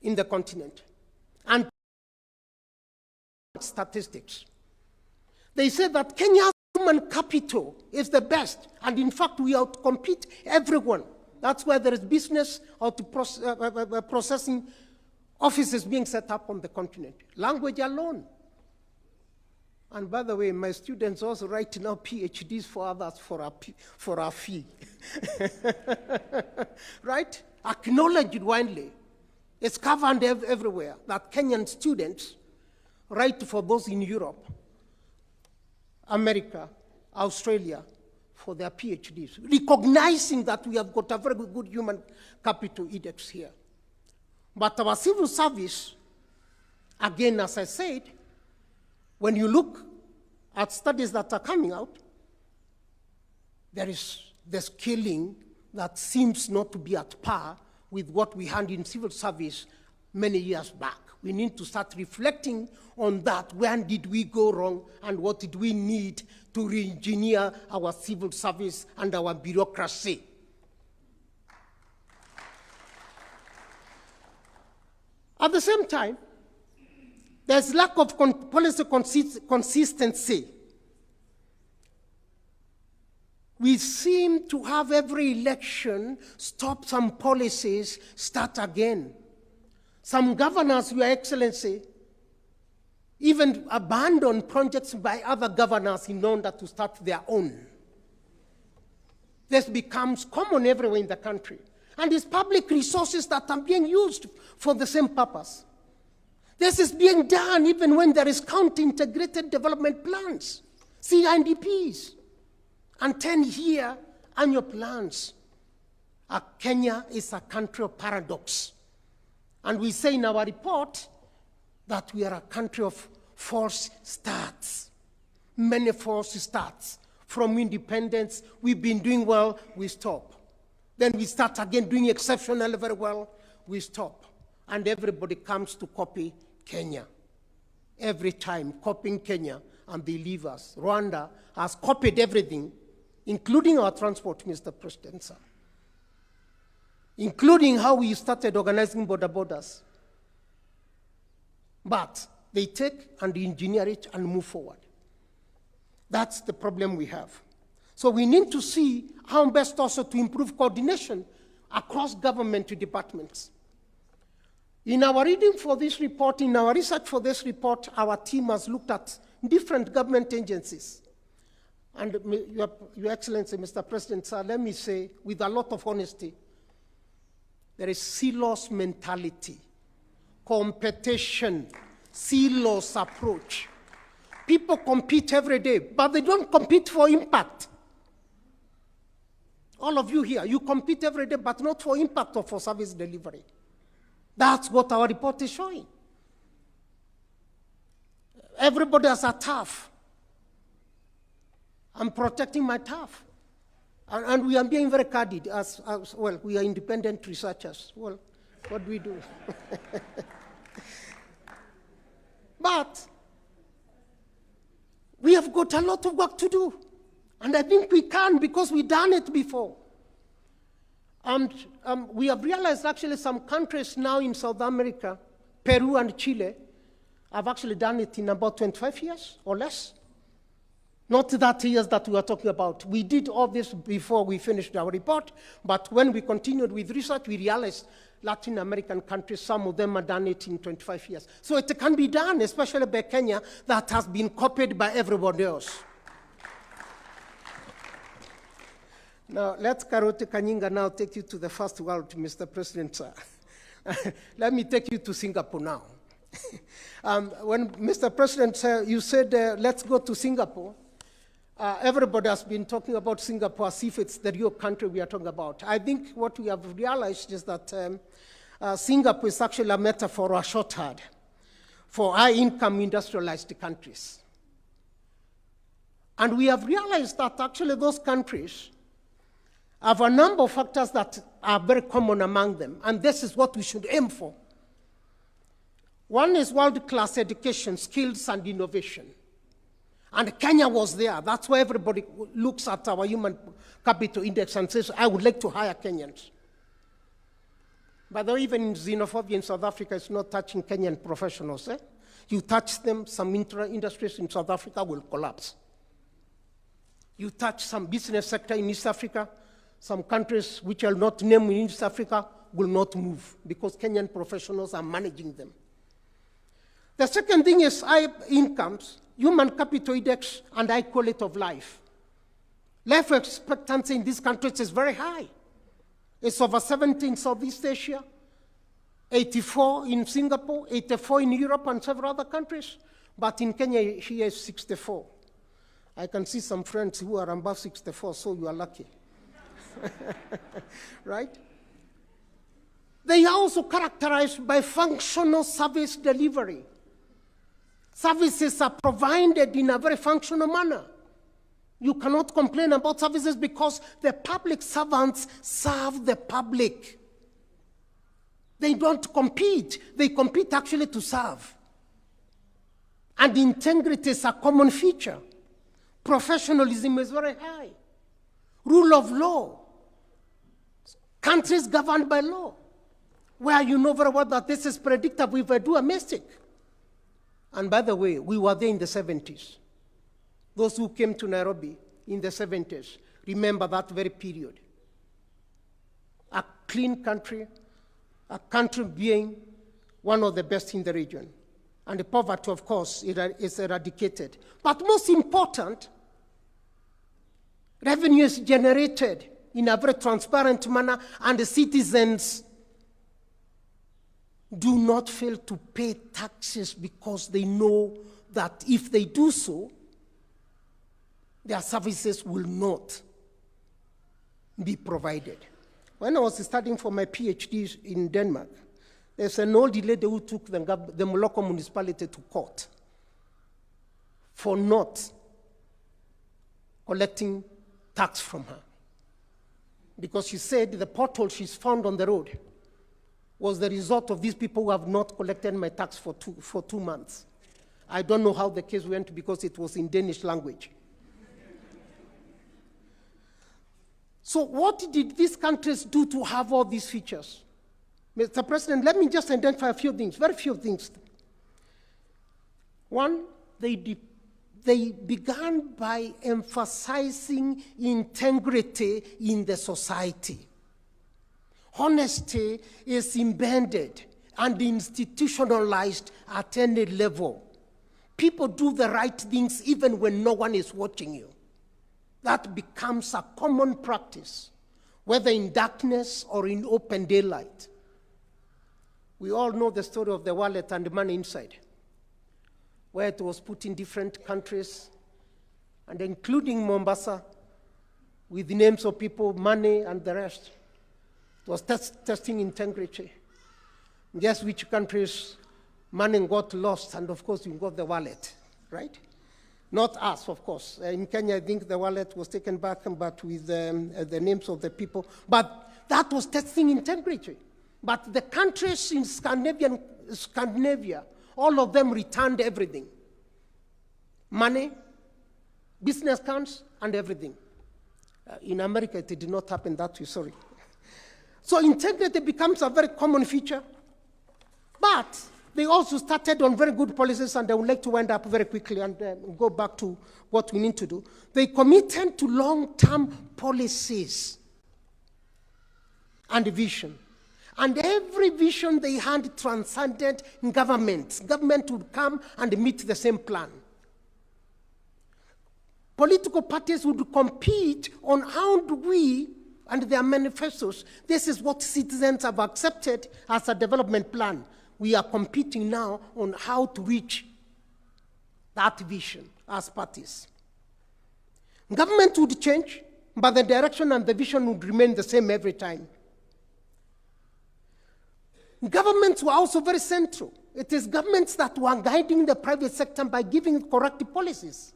in the continent. And statistics. They say that Kenya's human capital is the best, and in fact, we outcompete everyone. That's why there is business or processing offices being set up on the continent. Language alone. And by the way, my students also write now PhDs for others for a fee. Right? Acknowledged widely. It's covered everywhere that Kenyan students write for those in Europe, America, Australia, for their PhDs, recognizing that we have got a very good human capital index here. But our civil service, again, as I said, when you look at studies that are coming out, there is the scaling that seems not to be at par with what we had in civil service many years back. We need to start reflecting on that. When did we go wrong and what did we need to re-engineer our civil service and our bureaucracy? At the same time, there's lack of policy consistency. We seem to have every election stop some policies, start again. Some governors, Your Excellency, even abandon projects by other governors in order to start their own. This becomes common everywhere in the country. And it's public resources that are being used for the same purpose. This is being done even when there is county-integrated development plans, CIDPs, and 10-year annual plans. Kenya is a country of paradox. And we say in our report that we are a country of false starts, many false starts. From independence, we've been doing well, we stop. Then we start again doing exceptionally very well, we stop. And everybody comes to copy Kenya. Every time, copying Kenya, and they leave us. Rwanda has copied everything, including our transport, Mr. President, sir. Including how we started organizing borders. But they take and engineer it and move forward. That's the problem we have. So we need to see how best also to improve coordination across government departments. In our reading for this report, in our research for this report, our team has looked at different government agencies. And Your Excellency, Mr. President, sir, let me say with a lot of honesty, there is silos mentality, competition, silos approach. People compete every day, but they don't compete for impact. All of you here, you compete every day, but not for impact or for service delivery. That's what our report is showing. Everybody has a turf. I'm protecting my turf. And we are being very candid as well, we are independent researchers. Well, what do we do? But we have got a lot of work to do. And I think we can because we've done it before. And we have realized actually some countries now in South America, Peru and Chile, have actually done it in about 25 years or less. Not 30 years that we are talking about. We did all this before we finished our report, but when we continued with research, we realized Latin American countries, some of them have done it in 25 years. So it can be done, especially by Kenya, that has been copied by everybody else. Now, let Karoti Kanyinga now take you to the first world, Mr. President, sir. Let me take you to Singapore now. When Mr. President, sir, you said, let's go to Singapore, everybody has been talking about Singapore as if it's the real country we are talking about. I think what we have realized is that Singapore is actually a metaphor or a shorthand for high-income industrialized countries. And we have realized that actually those countries have a number of factors that are very common among them, and this is what we should aim for. One is world-class education, skills, and innovation. And Kenya was there. That's why everybody looks at our human capital index and says, I would like to hire Kenyans. By the way, even xenophobia in South Africa is not touching Kenyan professionals. You touch them, some industries in South Africa will collapse. You touch some business sector in East Africa, some countries which I'll not name in East Africa will not move because Kenyan professionals are managing them. The second thing is high incomes, human capital index, and high quality of life. Life expectancy in these countries is very high. It's over 70 in Southeast Asia, 84 in Singapore, 84 in Europe and several other countries. But in Kenya, here is 64. I can see some friends who are above 64, so you are lucky. Right? They are also characterized by functional service delivery. Services are provided in a very functional manner. You cannot complain about services because the public servants serve the public. They don't compete. They compete actually to serve. And integrity is a common feature. Professionalism is very high. Rule of law. Countries governed by law. where you know very well that this is predictable if I do a mistake. And by the way, we were there in the 70s. Those who came to Nairobi in the 70s, remember that very period. A clean country, a country being one of the best in the region. And the poverty, of course, is eradicated. But most important, revenue is generated in a very transparent manner, and the citizens do not fail to pay taxes because they know that if they do so, their services will not be provided. When I was studying for my PhD in Denmark, there's an old lady who took the local municipality to court for not collecting tax from her. Because she said the pothole she's found on the road was the result of these people who have not collected my tax for 2 months. I don't know how the case went because it was in Danish language. So what did these countries do to have all these features? Mr. President, let me just identify a few things, very few things. One, they began by emphasizing integrity in the society. Honesty is embedded and institutionalized at any level. People do the right things even when no one is watching you. That becomes a common practice, whether in darkness or in open daylight. We all know the story of the wallet and the money inside, where it was put in different countries, and including Mombasa, with the names of people, money, and the rest. It was testing integrity. Guess which countries money got lost, and of course you got the wallet, right? Not us, of course. In Kenya, I think the wallet was taken back, but with the names of the people. But that was testing integrity. But the countries in Scandinavia, all of them returned everything. Money, business accounts, and everything. In America, it did not happen that way, sorry. So integrity becomes a very common feature. But they also started on very good policies, and I would like to wind up very quickly and go back to what we need to do. They committed to long-term policies and vision. And every vision they had transcended government. Government would come and meet the same plan. Political parties would compete on how do we, and their manifestos, this is what citizens have accepted as a development plan. We are competing now on how to reach that vision as parties. Government would change, but the direction and the vision would remain the same every time. Governments were also very central. It is governments that were guiding the private sector by giving corrective policies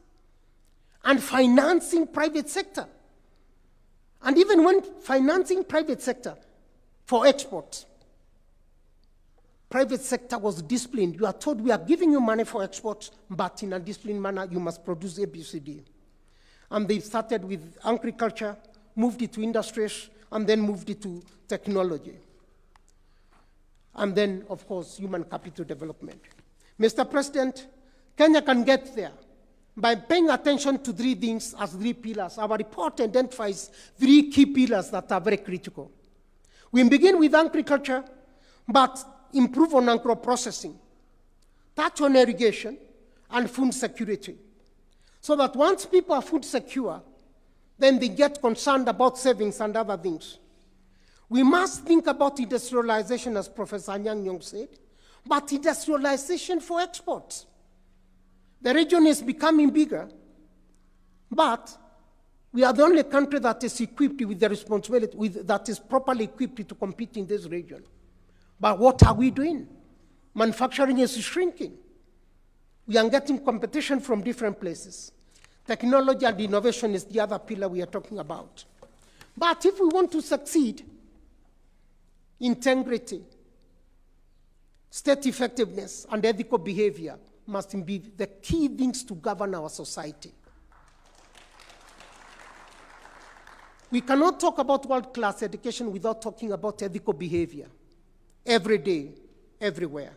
and financing private sector. And even when financing private sector for exports, private sector was disciplined. You are told we are giving you money for exports, but in a disciplined manner, you must produce ABCD. And they started with agriculture, moved it to industries, and then moved it to technology. And then, of course, human capital development. Mr. President, Kenya can get there by paying attention to 3 things as 3 pillars. Our report identifies 3 key pillars that are very critical. We begin with agriculture, but improve on agro-processing, touch on irrigation, and food security. So that once people are food secure, then they get concerned about savings and other things. We must think about industrialization, as Professor Anyang' Nyong'o said, but industrialization for exports. The region is becoming bigger, but we are the only country that is equipped with the responsibility, that is properly equipped to compete in this region. But what are we doing? Manufacturing is shrinking. We are getting competition from different places. Technology and innovation is the other pillar we are talking about. But if we want to succeed, integrity, state effectiveness, and ethical behavior must be the key things to govern our society. We cannot talk about world-class education without talking about ethical behavior. every day, everywhere.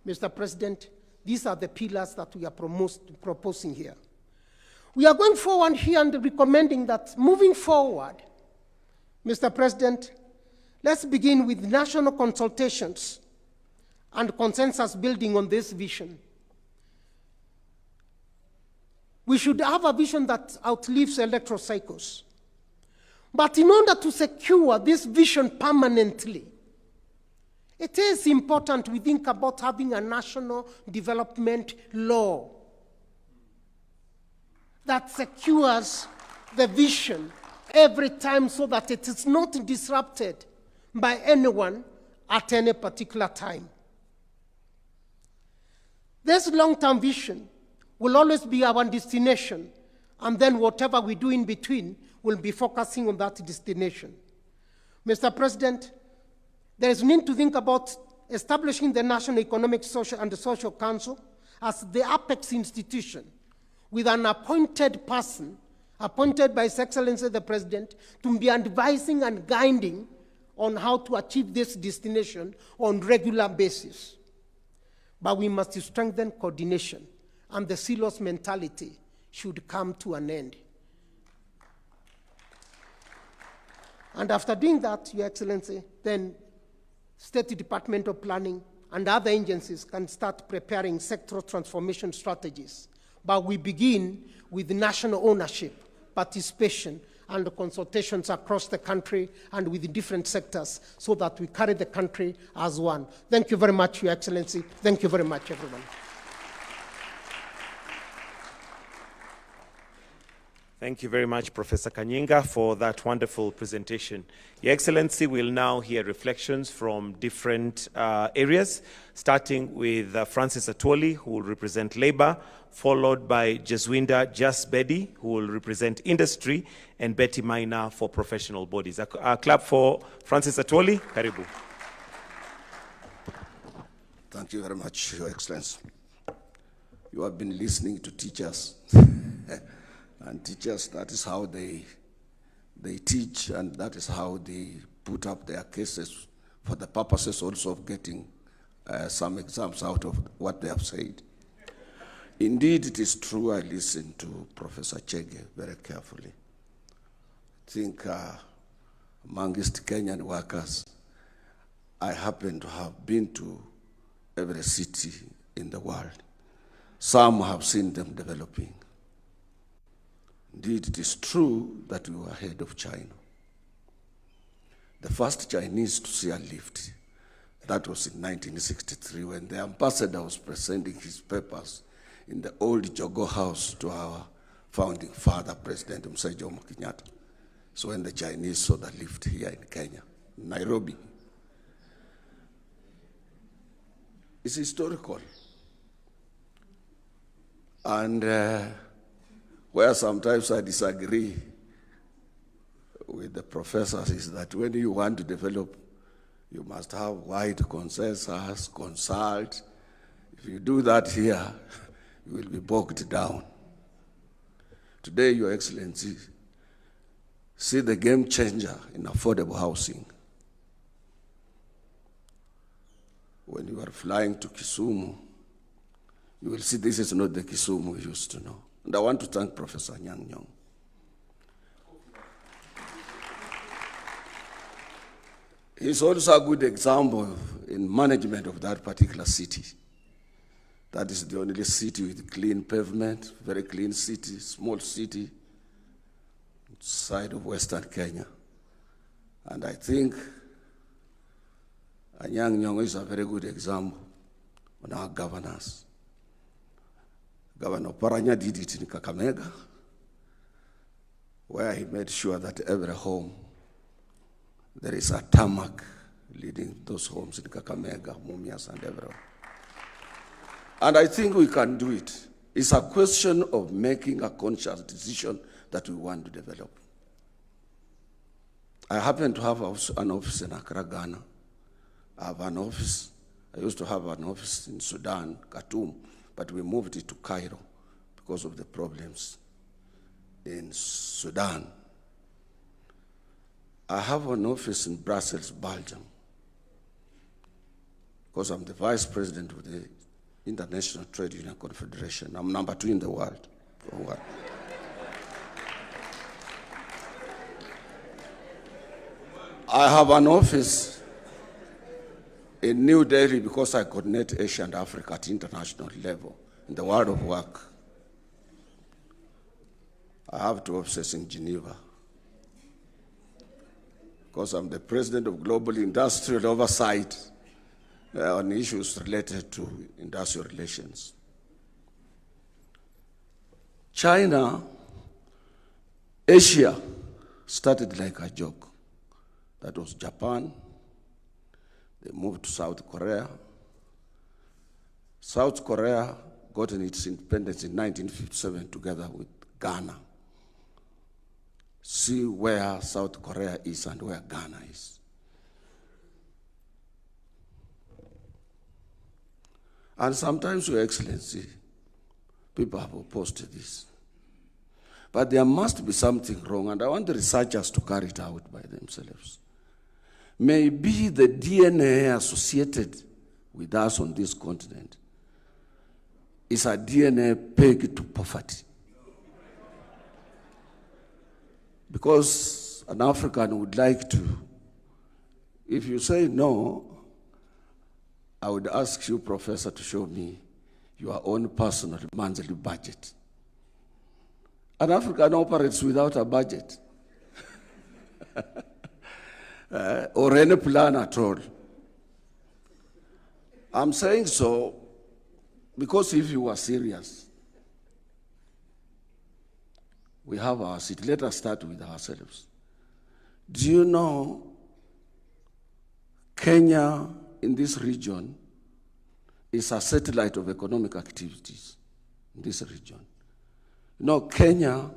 Mr. President, these are the pillars that we are proposing here. We are going forward here and recommending that moving forward, Mr. President, let's begin with national consultations and consensus building on this vision. We should have a vision that outlives electoral cycles. But in order to secure this vision permanently, it is important we think about having a national development law that secures the vision every time so that it is not disrupted by anyone at any particular time. This long-term vision will always be our destination, and then whatever we do in between will be focusing on that destination. Mr. President, there is need to think about establishing the National Economic, Social, and Social Council as the apex institution with an appointed person, appointed by His Excellency the President, to be advising and guiding on how to achieve this destination on regular basis. But we must strengthen coordination, and the silos mentality should come to an end. And after doing that, Your Excellency, then State Department of Planning and other agencies can start preparing sectoral transformation strategies. But we begin with national ownership, participation, and consultations across the country and with different sectors so that we carry the country as one. Thank you very much, Your Excellency. Thank you very much, everyone. Thank you very much, Professor Kanyinga, for that wonderful presentation. Your Excellency, we'll now hear reflections from different areas, starting with Francis Atwoli, who will represent Labour, followed by Jeswinda Jasbedi, who will represent Industry, and Betty Maina for Professional Bodies. A clap for Francis Atwoli. Karibu. Thank you very much, Your Excellency. You have been listening to teachers. And teachers, that is how they teach, and that is how they put up their cases for the purposes also of getting some exams out of what they have said. Indeed, it is true, I listened to Professor Chege very carefully. I think amongst Kenyan workers, I happen to have been to every city in the world. Some have seen them developing. Indeed, it is true that we were ahead of China. The first Chinese to see a lift, that was in 1963 when the ambassador was presenting his papers in the old Jogo House to our founding father, President Mzee Jomo Kenyatta. So when the Chinese saw the lift here in Kenya, Nairobi, it's historical. And where sometimes I disagree with the professors is that when you want to develop, you must have wide consensus, consult. If you do that here, you will be bogged down. Today, Your Excellency, see the game changer in affordable housing. When you are flying to Kisumu, you will see this is not the Kisumu we used to know. And I want to thank Professor Anyang' Nyong'o. He's also a good example in management of that particular city. That is the only city with clean pavement, very clean city, small city, side of Western Kenya. And I think Anyang' Nyong'o is a very good example on our governance. Governor Paranya did it in Kakamega, where he made sure that every home, there is a tarmac leading those homes in Kakamega, Mumias, and everywhere. And I think we can do it. It's a question of making a conscious decision that we want to develop. I happen to have an office in Accra, Ghana. I have an office. I used to have an office in Sudan, Khartoum, but we moved it to Cairo because of the problems in Sudan. I have an office in Brussels, Belgium. because I'm the vice president of the International Trade Union Confederation. I'm number 2 in the world. I have an office in New Delhi because I coordinate Asia and Africa at international level in the world of work. I have 2 offices in Geneva because I'm the president of Global Industrial Oversight on issues related to industrial relations. China, Asia started like a joke. That was Japan. They moved to South Korea. South Korea got its independence in 1957 together with Ghana. See where South Korea is and where Ghana is. And sometimes, Your Excellency, people have opposed to this. But there must be something wrong, and I want the researchers to carry it out by themselves. Maybe the DNA associated with us on this continent is a DNA pegged to poverty. Because an African would like to, if you say no, I would ask you, Professor, to show me your own personal monthly budget. An African operates without a budget. Or any plan at all. I'm saying so because if you are serious, we have our seat. Let us start with ourselves. Do you know Kenya in this region is a satellite of economic activities in this region? You know, Kenya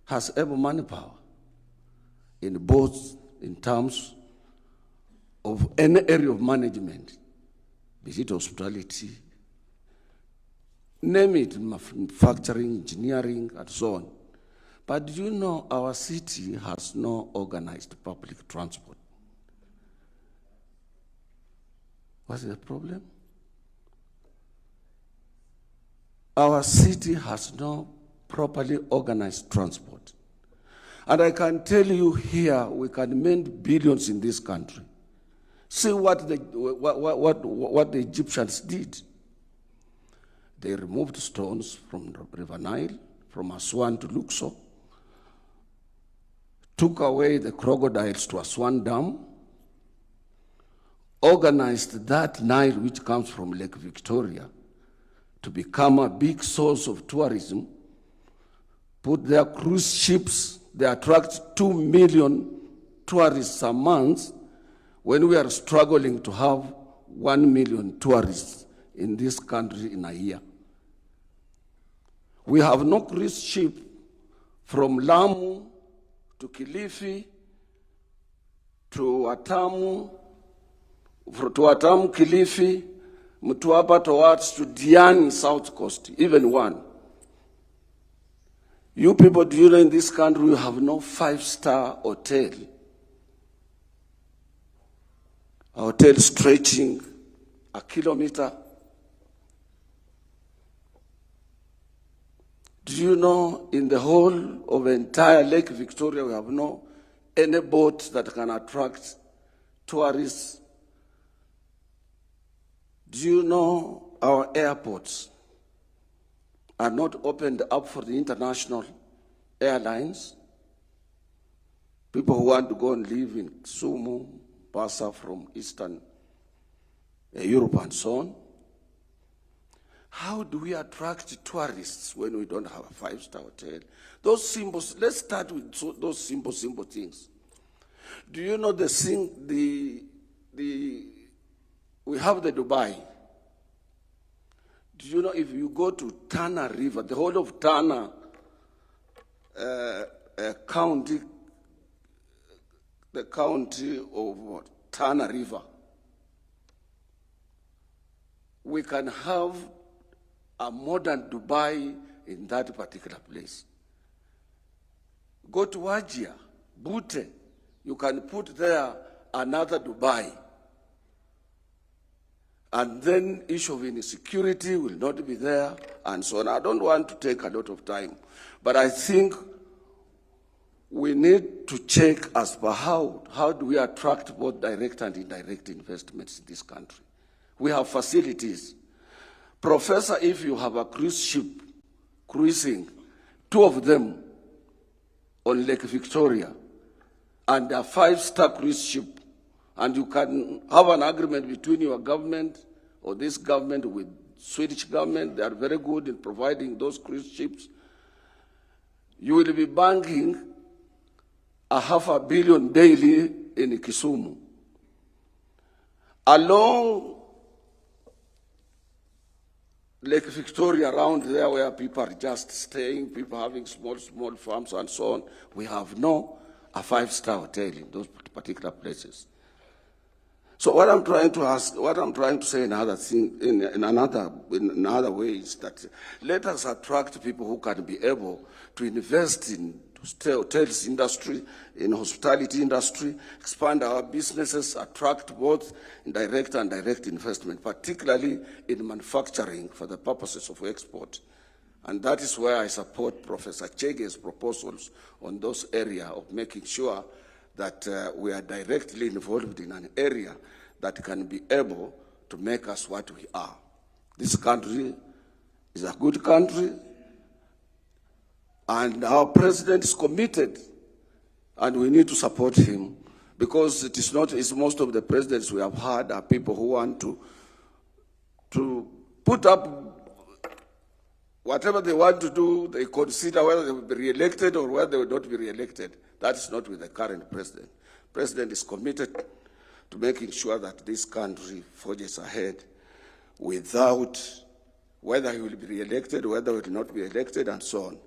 has able manpower in both in terms of any area of management, be it hospitality, name it, manufacturing, engineering, and so on. But do you know our city has no organized public transport? What's the problem? Our city has no properly organized transport. And I can tell you here, we can mend billions in this country. See what the Egyptians did. They removed stones from the River Nile, from Aswan to Luxor, took away the crocodiles to Aswan Dam, organized that Nile, which comes from Lake Victoria, to become a big source of tourism, put their cruise ships. They attract 2 million tourists a month when we are struggling to have 1 million tourists in this country in a year. We have no cruise ship from Lamu to Kilifi to Watamu, Kilifi, Mtwapa towards to Diani, South Coast, even one. You people, do you know in this country we have no 5-star hotel? A hotel stretching a kilometer. Do you know in the whole of the entire Lake Victoria we have no any boat that can attract tourists? Do you know our airports are not opened up for the international airlines? People who want to go and live in Kisumu, Basa from Eastern Europe and so on. How do we attract tourists when we don't have a 5-star hotel? Those symbols, let's start with those simple things. Do you know the thing, we have the Dubai. Do you know if you go to Tana River, the whole of Tana county, the county of what? Tana River, we can have a modern Dubai in that particular place. Go to Wajir, Bute, you can put there another Dubai. and then issue of insecurity will not be there, and so on. I don't want to take a lot of time, but I think we need to check as per how do we attract both direct and indirect investments in this country. We have facilities. Professor, if you have a cruise ship cruising, 2 of them on Lake Victoria, and a 5-star cruise ship, and you can have an agreement between your government or this government with Swedish government, they are very good in providing those cruise ships, you will be banking $500 million daily in Kisumu. Along Lake Victoria, around there where people are just staying, people having small farms and so on, we have a 5-star hotel in those particular places. So what I'm trying to say in another way is that let us attract people who can be able to invest in hotels industry, in hospitality industry, expand our businesses, attract both direct and direct investment, particularly in manufacturing for the purposes of export. And that is where I support Professor Chege's proposals on those areas of making sure that we are directly involved in an area that can be able to make us what we are. This country is a good country, and our president is committed, and we need to support him, because it is not, it's most of the presidents we have had are people who want to put up whatever they want to do. They consider whether they will be re-elected or whether they will not be re-elected. That is not with the current president. The president is committed to making sure that this country forges ahead without whether he will be re-elected, whether he will not be elected, and so on.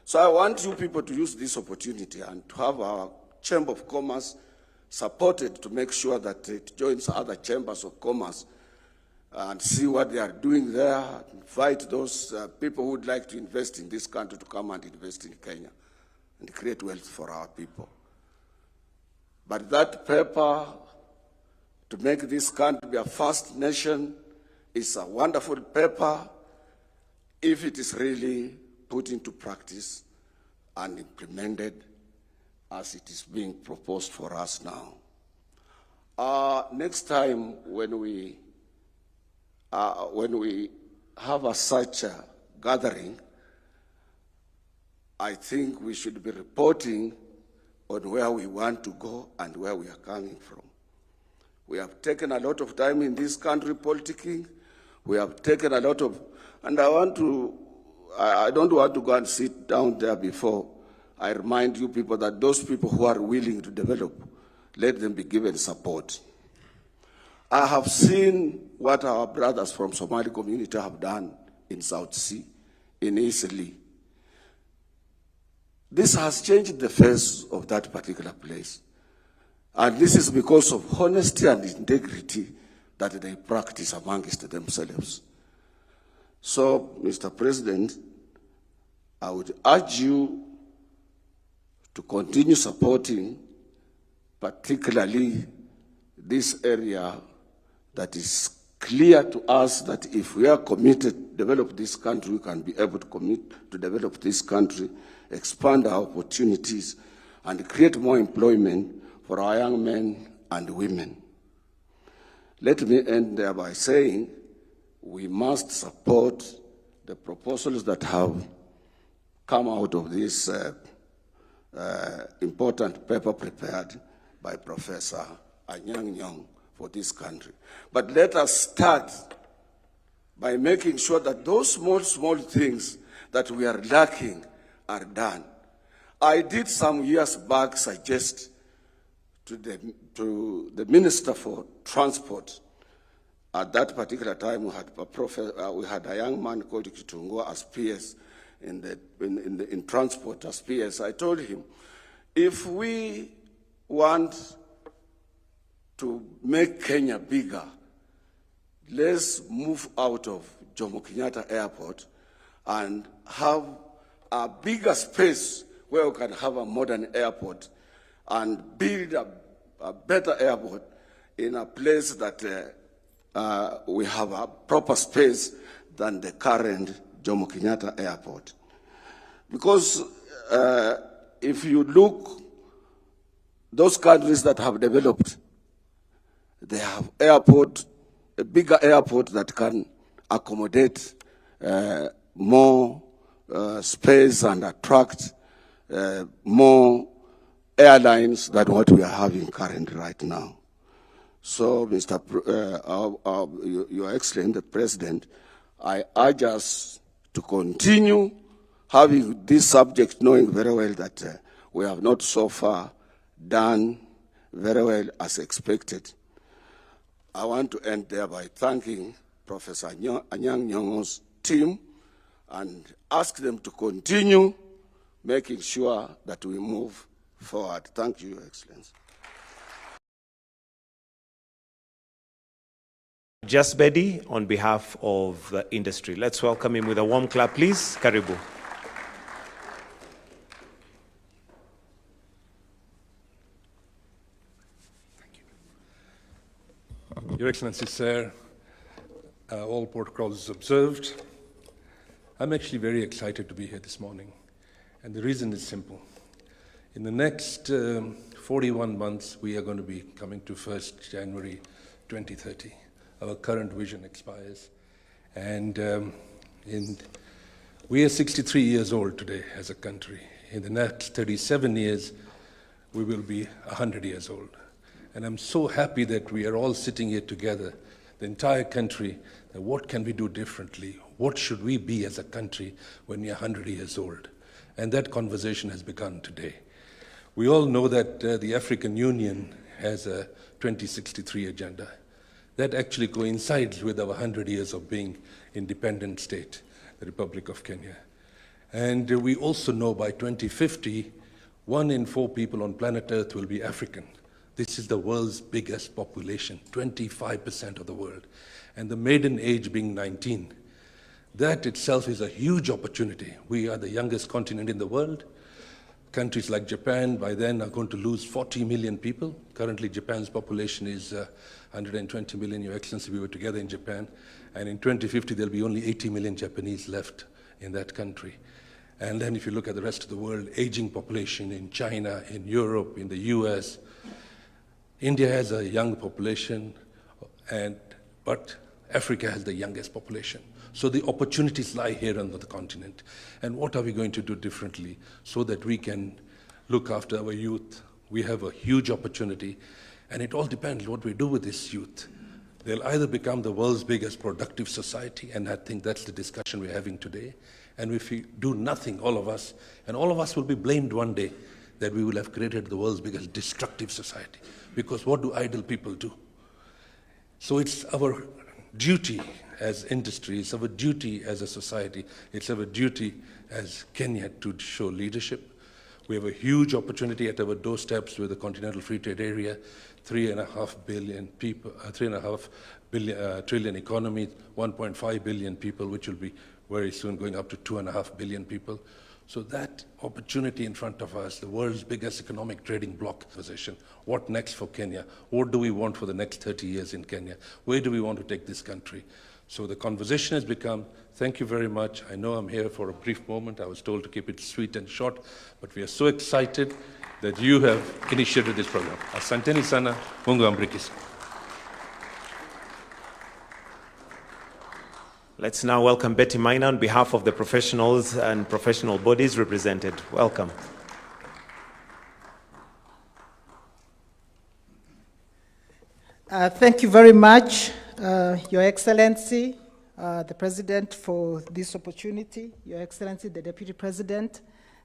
So I want you people to use this opportunity and to have our Chamber of Commerce supported to make sure that it joins other chambers of commerce and see what they are doing there, invite those people who would like to invest in this country to come and invest in Kenya and create wealth for our people. But that paper to make this country be a first nation is a wonderful paper if it is really put into practice and implemented as it is being proposed for us now. Next time when we have such a gathering, I think we should be reporting on where we want to go and where we are coming from. We have taken a lot of time in this country politicking. We have taken a lot of, and I don't want to go and sit down there before I remind you people that those people who are willing to develop, let them be given support. I have seen what our brothers from Somali community have done in South Sea, in Eastleigh. This has changed the face of that particular place. And this is because of honesty and integrity that they practice amongst themselves. So, Mr. President, I would urge you to continue supporting particularly this area that is clear to us that if we are committed to develop this country, we can be able to commit to develop this country, expand our opportunities, and create more employment for our young men and women. Let me end there by saying we must support the proposals that have come out of this important paper prepared by Professor Anyang' Nyong'o for this country. But let us start by making sure that those small things that we are lacking are done. I did some years back suggest to the Minister for Transport. At that particular time, we had a young man called Kitungo as PS in transport as PS. I told him, if we want to make Kenya bigger, let's move out of Jomo Kenyatta Airport and have a bigger space where we can have a modern airport and build a better airport in a place that we have a proper space than the current Jomo Kenyatta Airport. Because if you look, those countries that have developed, they have airport, a bigger airport that can accommodate more space and attract more airlines than what we are having currently right now. So, Your Excellency, the President, I urge us to continue having this subject, knowing very well that we have not so far done very well as expected. I want to end there by thanking Professor Anyang' Nyong'o's team and ask them to continue making sure that we move forward. Thank you, Your Excellency. Just Bedi on behalf of the industry. Let's welcome him with a warm clap, please. Karibu. Your Excellency, sir, all protocols observed. I'm actually very excited to be here this morning, and the reason is simple. In the next 41 months, we are going to be coming to 1st January 2030. Our current vision expires, and we are 63 years old today as a country. In the next 37 years, we will be 100 years old. And I'm so happy that we are all sitting here together, the entire country, that what can we do differently? What should we be as a country when we are 100 years old? And that conversation has begun today. We all know that the African Union has a 2063 agenda. That actually coincides with our 100 years of being independent state, the Republic of Kenya. And we also know by 2050, 1 in 4 people on planet Earth will be African. This is the world's biggest population, 25% of the world, and the maiden age being 19. That itself is a huge opportunity. We are the youngest continent in the world. Countries like Japan by then are going to lose 40 million people. Currently, Japan's population is 120 million, Your Excellency. We were together in Japan. And in 2050, there'll be only 80 million Japanese left in that country. And then if you look at the rest of the world, aging population in China, in Europe, in the US, India has a young population, but Africa has the youngest population. So the opportunities lie here on the continent. And what are we going to do differently so that we can look after our youth? We have a huge opportunity, and it all depends what we do with this youth. They'll either become the world's biggest productive society, and I think that's the discussion we're having today. And if we do nothing, all of us, and all of us will be blamed one day that we will have created the world's biggest destructive society. Because what do idle people do? So it's our duty as industry, it's our duty as a society, it's our duty as Kenya to show leadership. We have a huge opportunity at our doorsteps with the Continental Free Trade Area, 3.5 billion people, 3.5 trillion economy, 1.5 billion people, which will be very soon going up to 2.5 billion people. So that opportunity in front of us, the world's biggest economic trading bloc position, what next for Kenya? What do we want for the next 30 years in Kenya? Where do we want to take this country? So the conversation has become, thank you very much. I know I'm here for a brief moment. I was told to keep it sweet and short, but we are so excited that you have initiated this program. Asanteni sana, Mungu ambariki. Let's now welcome Betty Maina on behalf of the professionals and professional bodies represented. Welcome. Thank you very much, Your Excellency, the President, for this opportunity, Your Excellency, the Deputy President,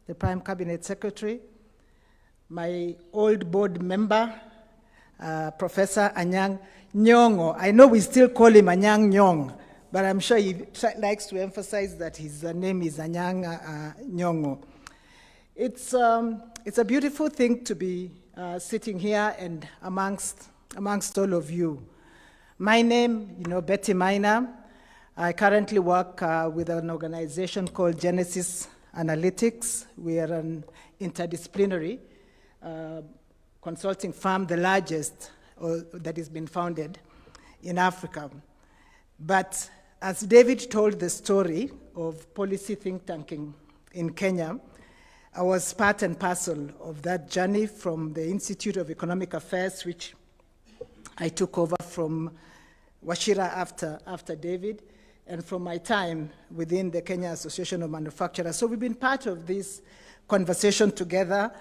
the Prime Cabinet Secretary, my old board member, Professor Anyang' Nyong'o. I know we still call him Anyang' Nyong', but I'm sure he likes to emphasize that his name is Anyang' Nyong'o. It's a beautiful thing to be sitting here and amongst all of you. My name, Betty Maina. I currently work with an organization called Genesis Analytics. We are an interdisciplinary consulting firm, the largest that has been founded in Africa. But as David told the story of policy think tanking in Kenya, I was part and parcel of that journey from the Institute of Economic Affairs, which I took over from Wachira after David, and from my time within the Kenya Association of Manufacturers. So we've been part of this conversation together.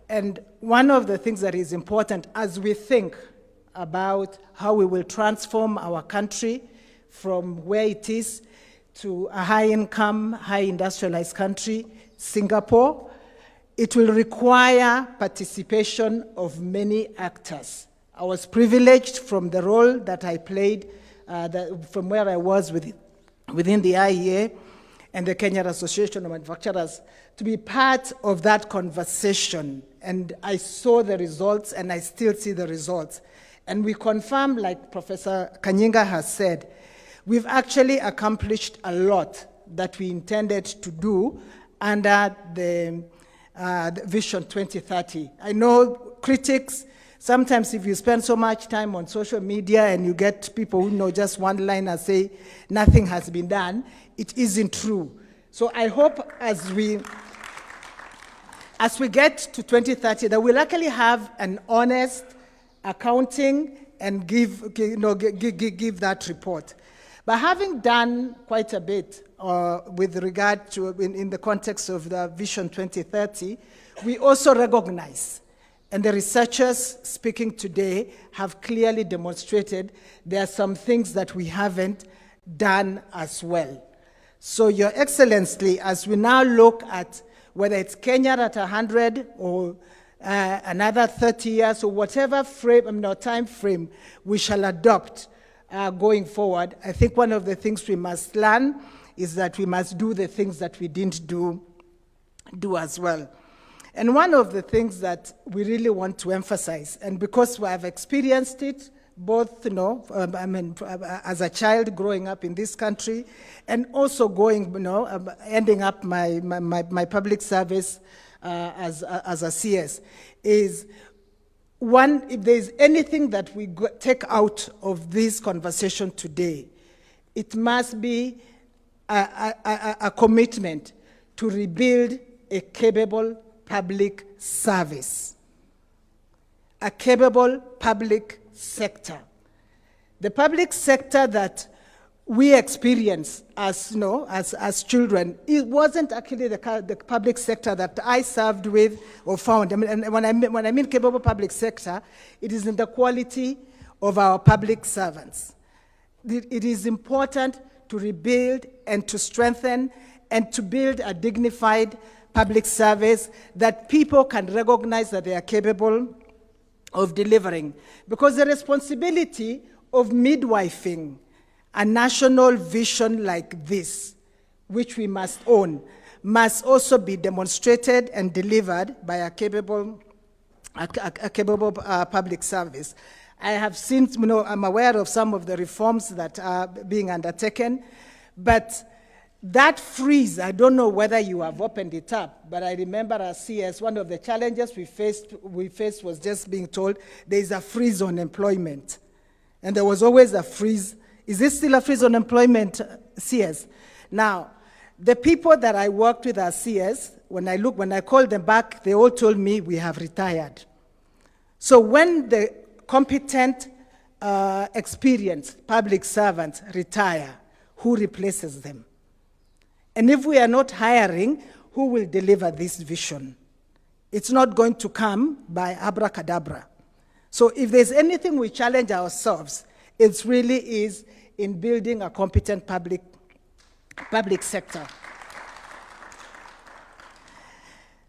And one of the things that is important as we think about how we will transform our country from where it is to a high-income, high-industrialized country, Singapore, it will require participation of many actors. I was privileged from the role that I played, from where I was within the IEA and the Kenya Association of Manufacturers, to be part of that conversation. And I saw the results, and I still see the results. And we confirm, like Professor Kanyinga has said, we've actually accomplished a lot that we intended to do under the Vision 2030. I know critics, sometimes if you spend so much time on social media and you get people who know just one line and say nothing has been done, it isn't true. So I hope as we get to 2030 that we'll actually have an honest accounting and give that report. But having done quite a bit with regard to, in the context of the Vision 2030, we also recognize, and the researchers speaking today have clearly demonstrated there are some things that we haven't done as well. So Your Excellency, as we now look at whether it's Kenya at 100 or another 30 years or whatever time frame we shall adopt going forward, I think one of the things we must learn is that we must do the things that we didn't do as well. And one of the things that we really want to emphasize, and because we have experienced it, both, as a child growing up in this country, and also ending up my public service as a CS, is one, if there's anything that we take out of this conversation today, it must be a commitment to rebuild a capable public service, a capable public sector. The public sector that we experience as children, it wasn't actually the public sector that I served with or found. And when I mean capable public sector, it is in the quality of our public servants. It is important to rebuild and to strengthen and to build a dignified public service that people can recognize that they are capable of delivering. Because the responsibility of midwifing a national vision like this, which we must own, must also be demonstrated and delivered by a capable public service. I have seen, I'm aware of some of the reforms that are being undertaken, but that freeze, I don't know whether you have opened it up, but I remember as CS, one of the challenges we faced was just being told there is a freeze on employment. And there was always a freeze. Is this still a freeze on employment, CS? Now, the people that I worked with as CS, when I called them back, they all told me we have retired. So when the competent, experienced public servants retire, who replaces them? And if we are not hiring, who will deliver this vision? It's not going to come by abracadabra. So if there's anything we challenge ourselves, it really is in building a competent public sector.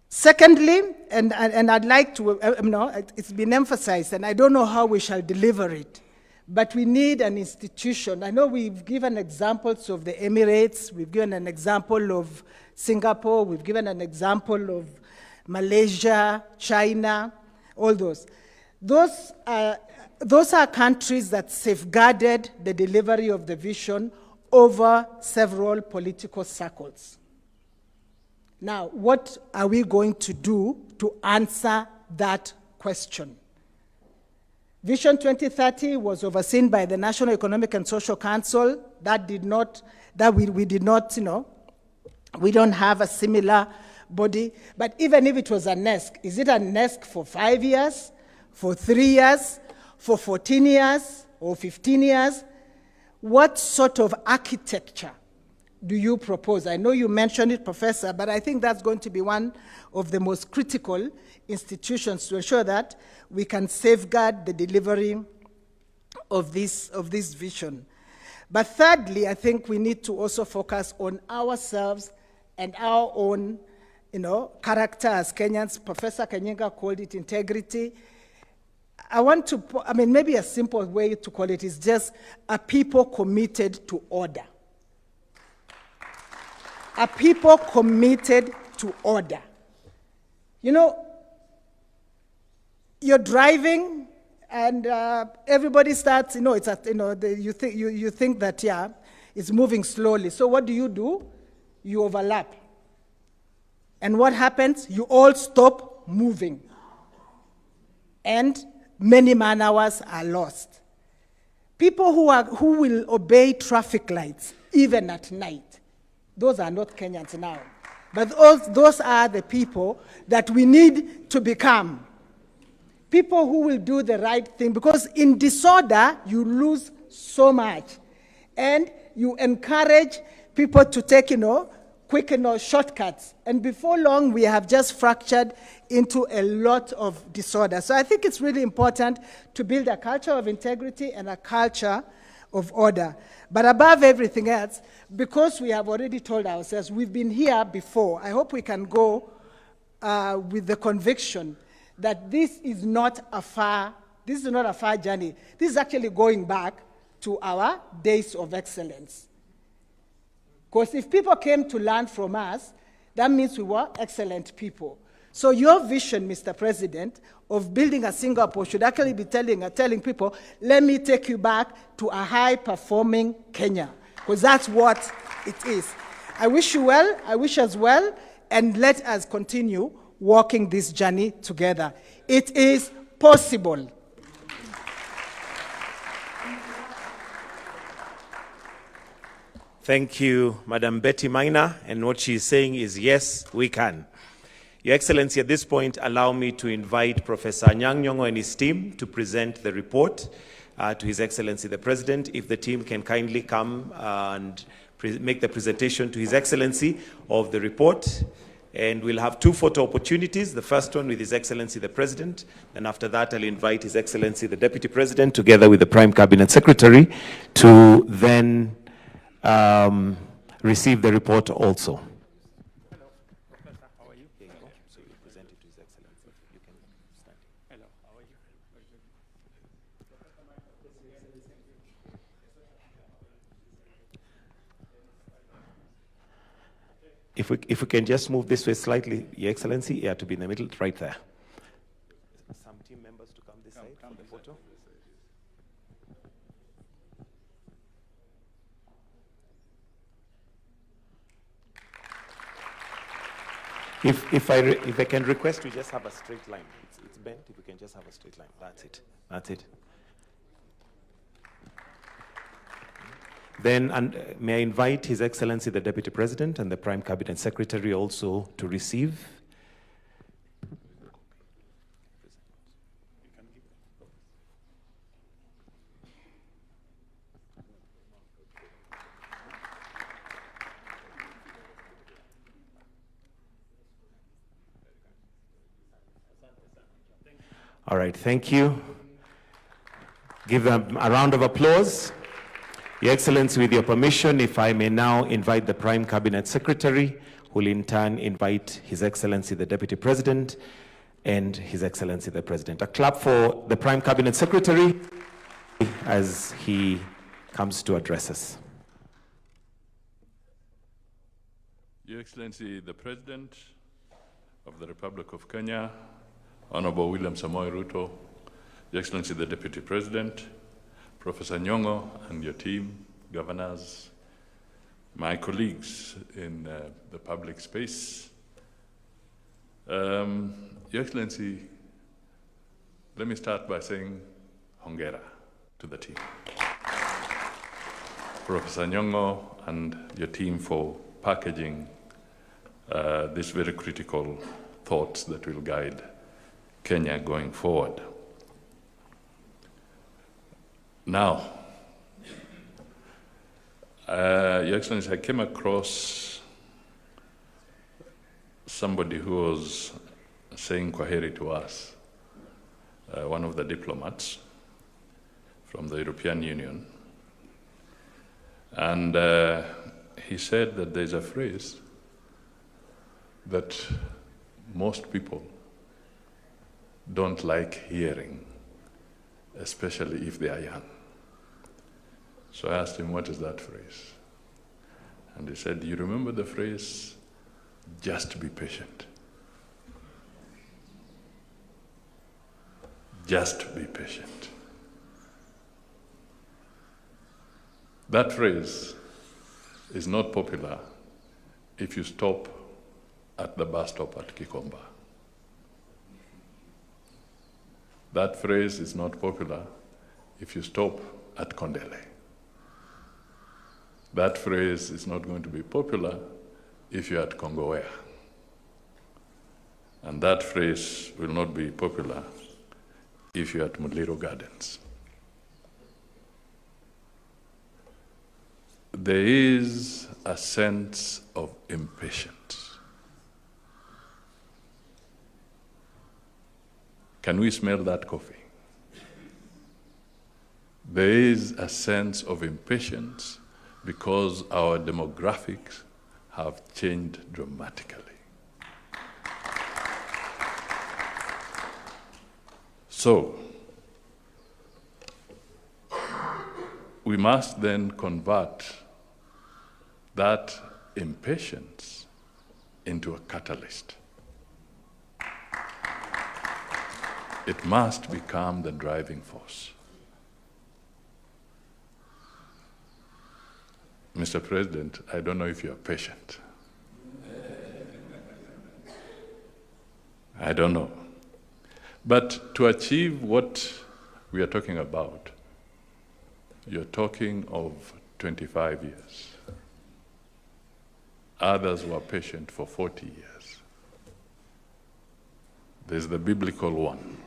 Secondly, and I'd like to, it's been emphasized, and I don't know how we shall deliver it, but we need an institution. I know we've given examples of the Emirates, we've given an example of Singapore, we've given an example of Malaysia, China, all those. Those are countries that safeguarded the delivery of the vision over several political circles. Now, what are we going to do to answer that question? Vision 2030 was overseen by the National Economic and Social Council. We did not, we don't have a similar body. But even if it was a NESC, is it a NESC for 5 years, for 3 years, for 14 years, or 15 years? What sort of architecture do you propose? I know you mentioned it, Professor, but I think that's going to be one of the most critical institutions to ensure that we can safeguard the delivery of this vision. But thirdly, I think we need to also focus on ourselves and our own, character as Kenyans. Professor Kanyenga called it integrity. Maybe a simple way to call it is just a people committed to order. A people committed to order. You're driving, and everybody starts. You think that it's moving slowly. So what do? You overlap, and what happens? You all stop moving, and many man-hours are lost. People who will obey traffic lights even at night. Those are not Kenyans now. But those are the people that we need to become. People who will do the right thing, because in disorder, you lose so much. And you encourage people to take, quick, shortcuts. And before long, we have just fractured into a lot of disorder. So I think it's really important to build a culture of integrity and a culture of order. But above everything else, because we have already told ourselves we've been here before, I hope we can go with the conviction that this is not a far journey. This is actually going back to our days of excellence. Because if people came to learn from us, that means we were excellent people. So your vision, Mr. President, of building a Singapore should actually be telling people, let me take you back to a high-performing Kenya, because that's what it is. I wish you well, I wish us well, and let us continue walking this journey together. It is possible. Thank you, Madam Betty Maina, and what she's saying is, yes, we can. Your Excellency, at this point, allow me to invite Professor Anyang' Nyong'o and his team to present the report to His Excellency the President. If the team can kindly come and make the presentation to His Excellency of the report. And we'll have 2 photo opportunities, the first one with His Excellency the President, and after that I'll invite His Excellency the Deputy President together with the Prime Cabinet Secretary to then receive the report also. If we can just move this way slightly, Your Excellency, to be in the middle, right there. Some team members to come this side for the photo. If I can request, we just have a straight line. It's bent. If we can just have a straight line, that's it. That's it. Then may I invite His Excellency the Deputy President and the Prime Cabinet Secretary also to receive. All right, thank you. Give them a round of applause. Your Excellency, with your permission, if I may now invite the Prime Cabinet Secretary, who will in turn invite His Excellency the Deputy President and His Excellency the President. A clap for the Prime Cabinet Secretary as he comes to address us. Your Excellency the President of the Republic of Kenya, Honorable William Samoei Ruto, Your Excellency the Deputy President, Professor Nyong'o and your team, governors, my colleagues in the public space. Your Excellency, let me start by saying hongera to the team. Professor Nyong'o and your team for packaging these very critical thoughts that will guide Kenya going forward. Now, Your Excellency, I came across somebody who was saying kwaheri to us, one of the diplomats from the European Union. And he said that there's a phrase that most people don't like hearing, especially if they are young. So I asked him, what is that phrase? And he said, you remember the phrase, just be patient. Just be patient. That phrase is not popular if you stop at the bus stop at Kikomba. That phrase is not popular if you stop at Kondele. That phrase is not going to be popular if you're at Kongowea. And that phrase will not be popular if you're at Muliro Gardens. There is a sense of impatience. Can we smell that coffee? There is a sense of impatience because our demographics have changed dramatically. So, we must then convert that impatience into a catalyst. It must become the driving force. Mr. President, I don't know if you are patient. I don't know. But to achieve what we are talking about, you're talking of 25 years. Others were patient for 40 years. There's the biblical one,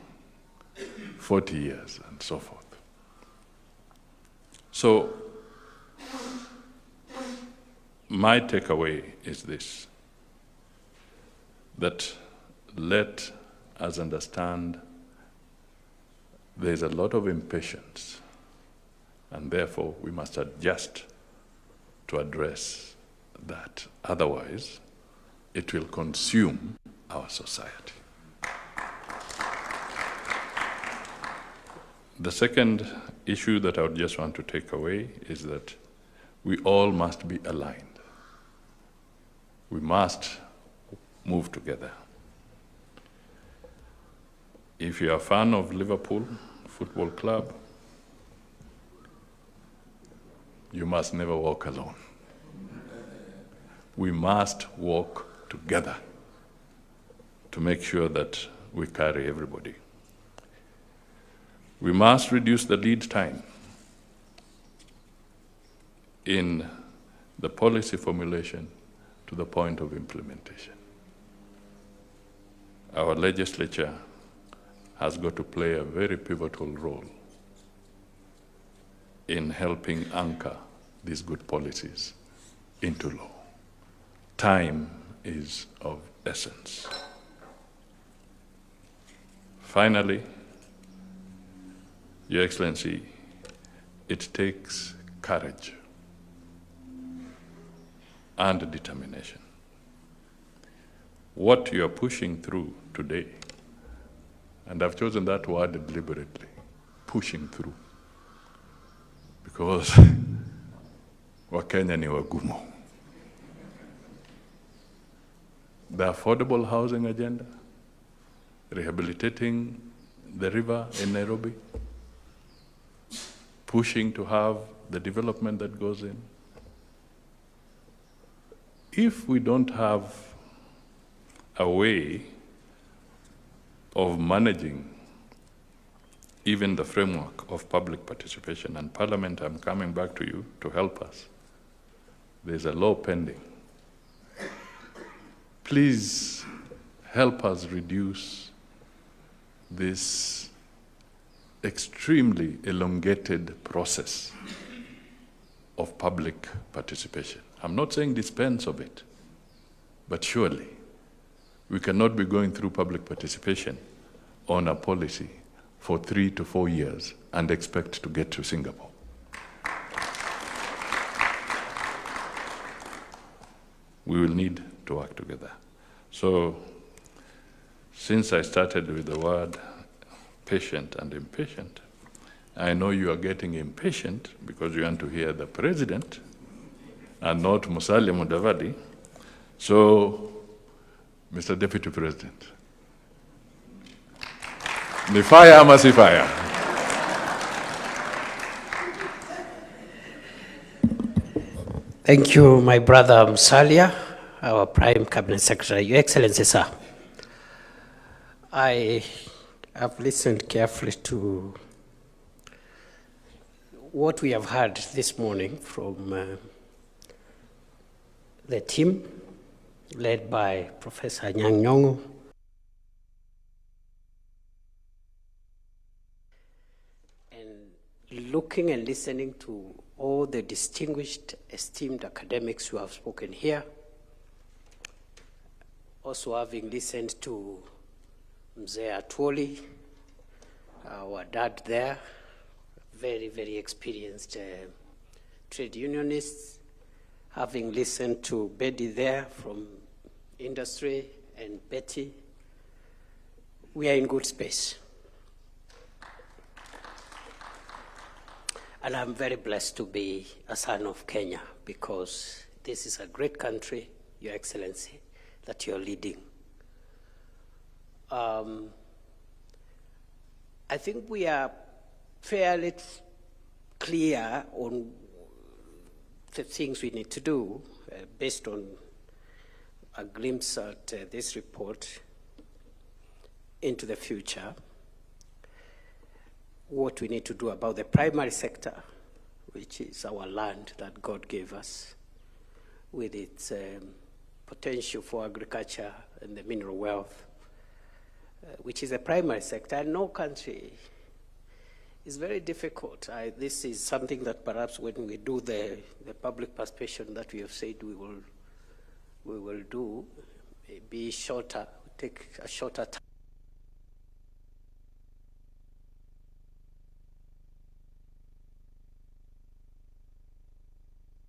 40 years and so forth. So, my takeaway is this, that let us understand there's a lot of impatience, and therefore we must adjust to address that. Otherwise, it will consume our society. The second issue that I would just want to take away is that we all must be aligned. We must move together. If you're a fan of Liverpool Football Club, you must never walk alone. We must walk together to make sure that we carry everybody. We must reduce the lead time in the policy formulation to the point of implementation. Our legislature has got to play a very pivotal role in helping anchor these good policies into law. Time is of essence. Finally, Your Excellency, it takes courage and determination. What you are pushing through today, and I've chosen that word deliberately, pushing through, because Wakenya ni wagumu. The affordable housing agenda, rehabilitating the river in Nairobi, pushing to have the development that goes in. If we don't have a way of managing even the framework of public participation. And Parliament, I'm coming back to you to help us. There's a law pending. Please help us reduce this extremely elongated process of public participation. I'm not saying dispense of it, but surely we cannot be going through public participation on a policy for 3 to 4 years and expect to get to Singapore. We will need to work together. So, since I started with the word patient and impatient, I know you are getting impatient because you want to hear the president and not Musalia Mudavadi. So, Mr. Deputy President, ni fire ama si fire? Thank you, my brother Musalia, our Prime Cabinet Secretary. Your Excellency, sir, I have listened carefully to what we have heard this morning from the team led by Professor Nyang'nyongo. And looking and listening to all the distinguished, esteemed academics who have spoken here, also having listened to Mzee Atwoli, our dad there, very, very experienced trade unionists, having listened to Betty there from industry and Betty, we are in good space. And I'm very blessed to be a son of Kenya because this is a great country, Your Excellency, that you're leading. I think we are fairly clear on the things we need to do based on a glimpse at this report into the future. What we need to do about the primary sector, which is our land that God gave us, with its potential for agriculture and the mineral wealth, which is a primary sector. And no country is very difficult. This is something that perhaps when we do the public participation that we have said we will do, be shorter, take a shorter time.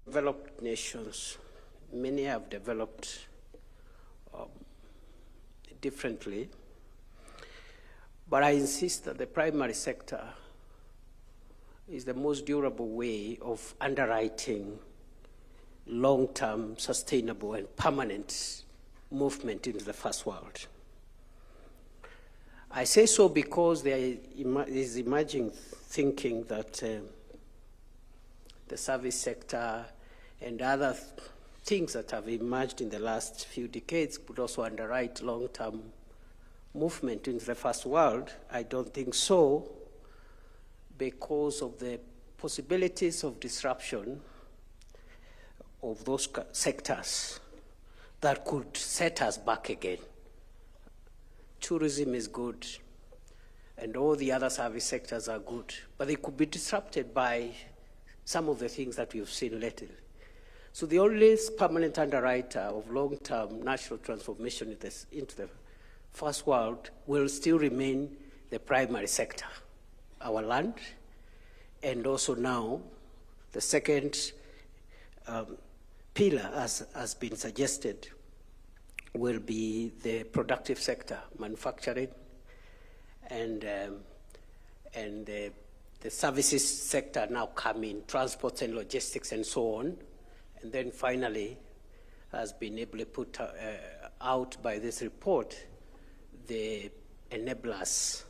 Developed nations, many have developed differently, but I insist that the primary sector is the most durable way of underwriting long-term, sustainable, and permanent movement into the first world. I say so because there is emerging thinking that the service sector and other things that have emerged in the last few decades could also underwrite long-term movement into the first world. I don't think so, because of the possibilities of disruption of those sectors that could set us back again. Tourism is good, and all the other service sectors are good, but they could be disrupted by some of the things that we've seen lately. So the only permanent underwriter of long-term national transformation into the first world will still remain the primary sector, our land, and also now the second pillar, as has been suggested, will be the productive sector, manufacturing, and the services sector now come in, transports and logistics and so on. And then finally, has been able to put out by this report, the enablers,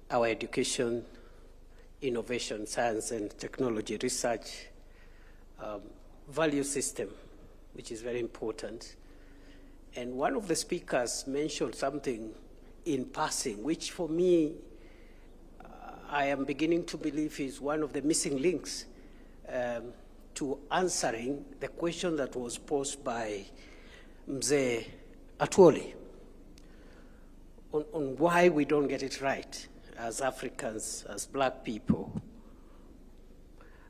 our education, innovation, science and technology, research, value system, which is very important. And one of the speakers mentioned something in passing, which for me I am beginning to believe is one of the missing links to answering the question that was posed by Mzee Atwoli on why we don't get it right as Africans, as black people.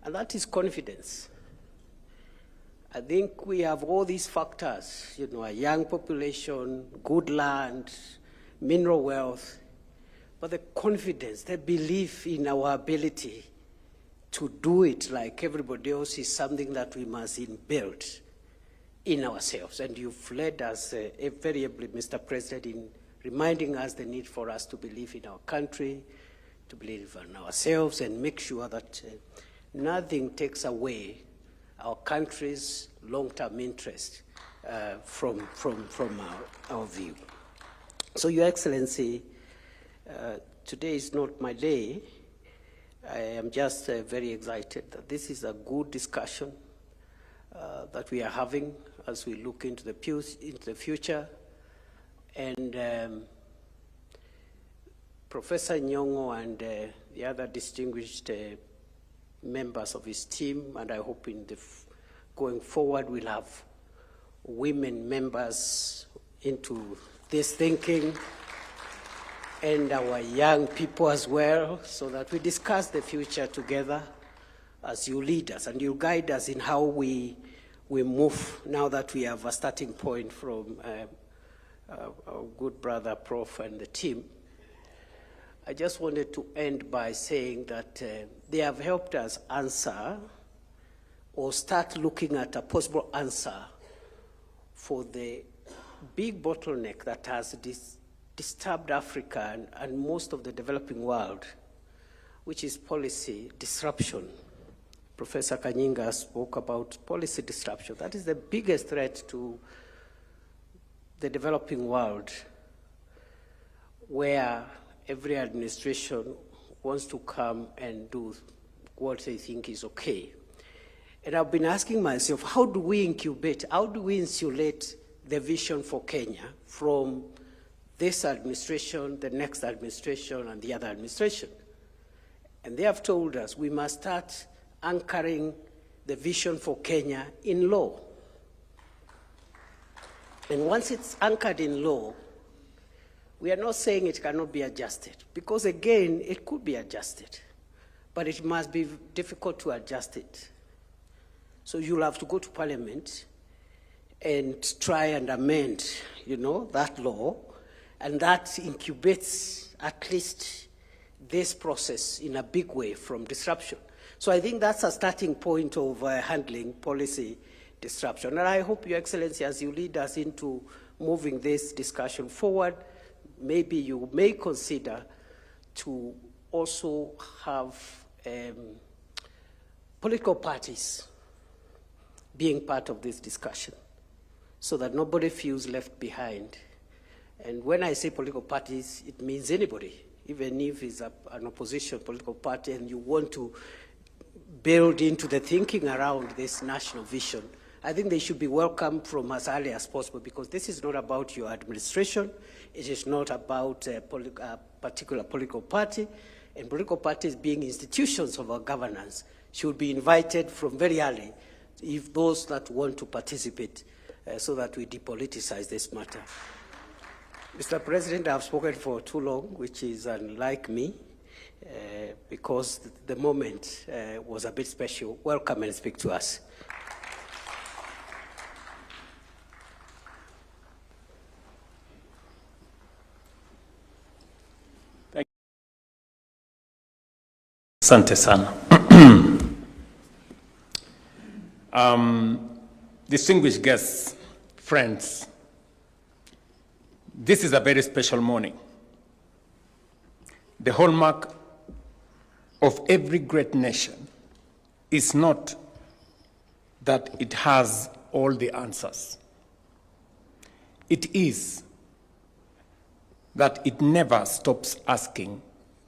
And that is confidence. I think we have all these factors, you know, a young population, good land, mineral wealth, but the confidence, the belief in our ability to do it like everybody else is something that we must build in ourselves. And you've led us very ably, Mr. President, in reminding us the need for us to believe in our country, to believe in ourselves, and make sure that nothing takes away our country's long-term interest from our view. So, Your Excellency, today is not my day. I am just very excited that this is a good discussion that we are having as we look into the future. And Professor Nyong'o and the other distinguished members of his team, and I hope going forward we'll have women members into this thinking, and our young people as well, so that we discuss the future together as you lead us and you guide us in how we move now that we have a starting point from our good brother Prof and the team. I just wanted to end by saying that they have helped us answer or start looking at a possible answer for the big bottleneck that has disturbed Africa and most of the developing world, which is policy disruption. Professor Kanyinga spoke about policy disruption. That is the biggest threat to the developing world, where every administration wants to come and do what they think is okay. And I've been asking myself, how do we incubate, how do we insulate the vision for Kenya from this administration, the next administration, and the other administration? And they have told us we must start anchoring the vision for Kenya in law. And once it's anchored in law, we are not saying it cannot be adjusted, because again, it could be adjusted, but it must be difficult to adjust it. So you'll have to go to Parliament and try and amend, that law, and that incubates at least this process in a big way from disruption. So I think that's a starting point of handling policy disruption. And I hope, Your Excellency, as you lead us into moving this discussion forward, maybe you may consider to also have political parties being part of this discussion so that nobody feels left behind. And when I say political parties, it means anybody, even if it's an opposition political party and you want to build into the thinking around this national vision, I think they should be welcomed from as early as possible, because this is not about your administration. It is not about a particular political party. And political parties, being institutions of our governance, should be invited from very early, if those that want to participate, so that we depoliticize this matter. Mr. President, I've spoken for too long, which is unlike me, because the moment was a bit special. Welcome and speak to us. Asante sana. Distinguished guests, friends, this is a very special morning. The hallmark of every great nation is not that it has all the answers. It is that it never stops asking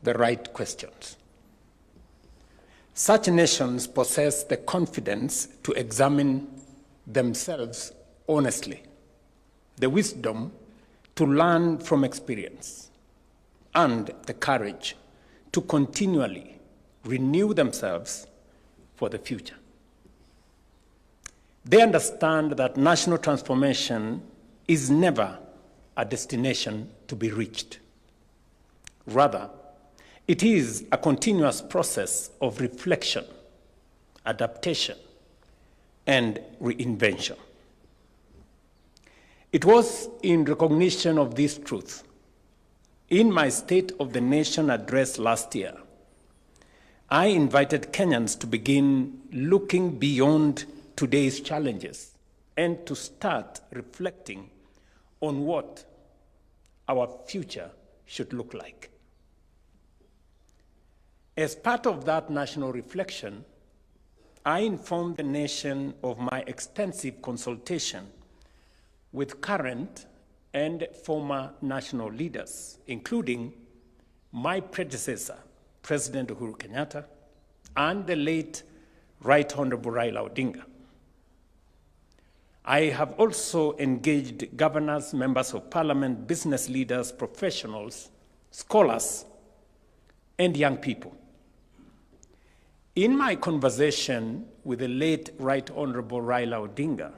the right questions. Such nations possess the confidence to examine themselves honestly, the wisdom to learn from experience, and the courage to continually renew themselves for the future. They understand that national transformation is never a destination to be reached. Rather, it is a continuous process of reflection, adaptation, and reinvention. It was in recognition of this truth, in my State of the Nation address last year, I invited Kenyans to begin looking beyond today's challenges and to start reflecting on what our future should look like. As part of that national reflection, I informed the nation of my extensive consultation with current and former national leaders, including my predecessor, President Uhuru Kenyatta, and the late Right Honorable Raila Odinga. I have also engaged governors, members of parliament, business leaders, professionals, scholars, and young people. In my conversation with the late Right Honorable Raila Odinga,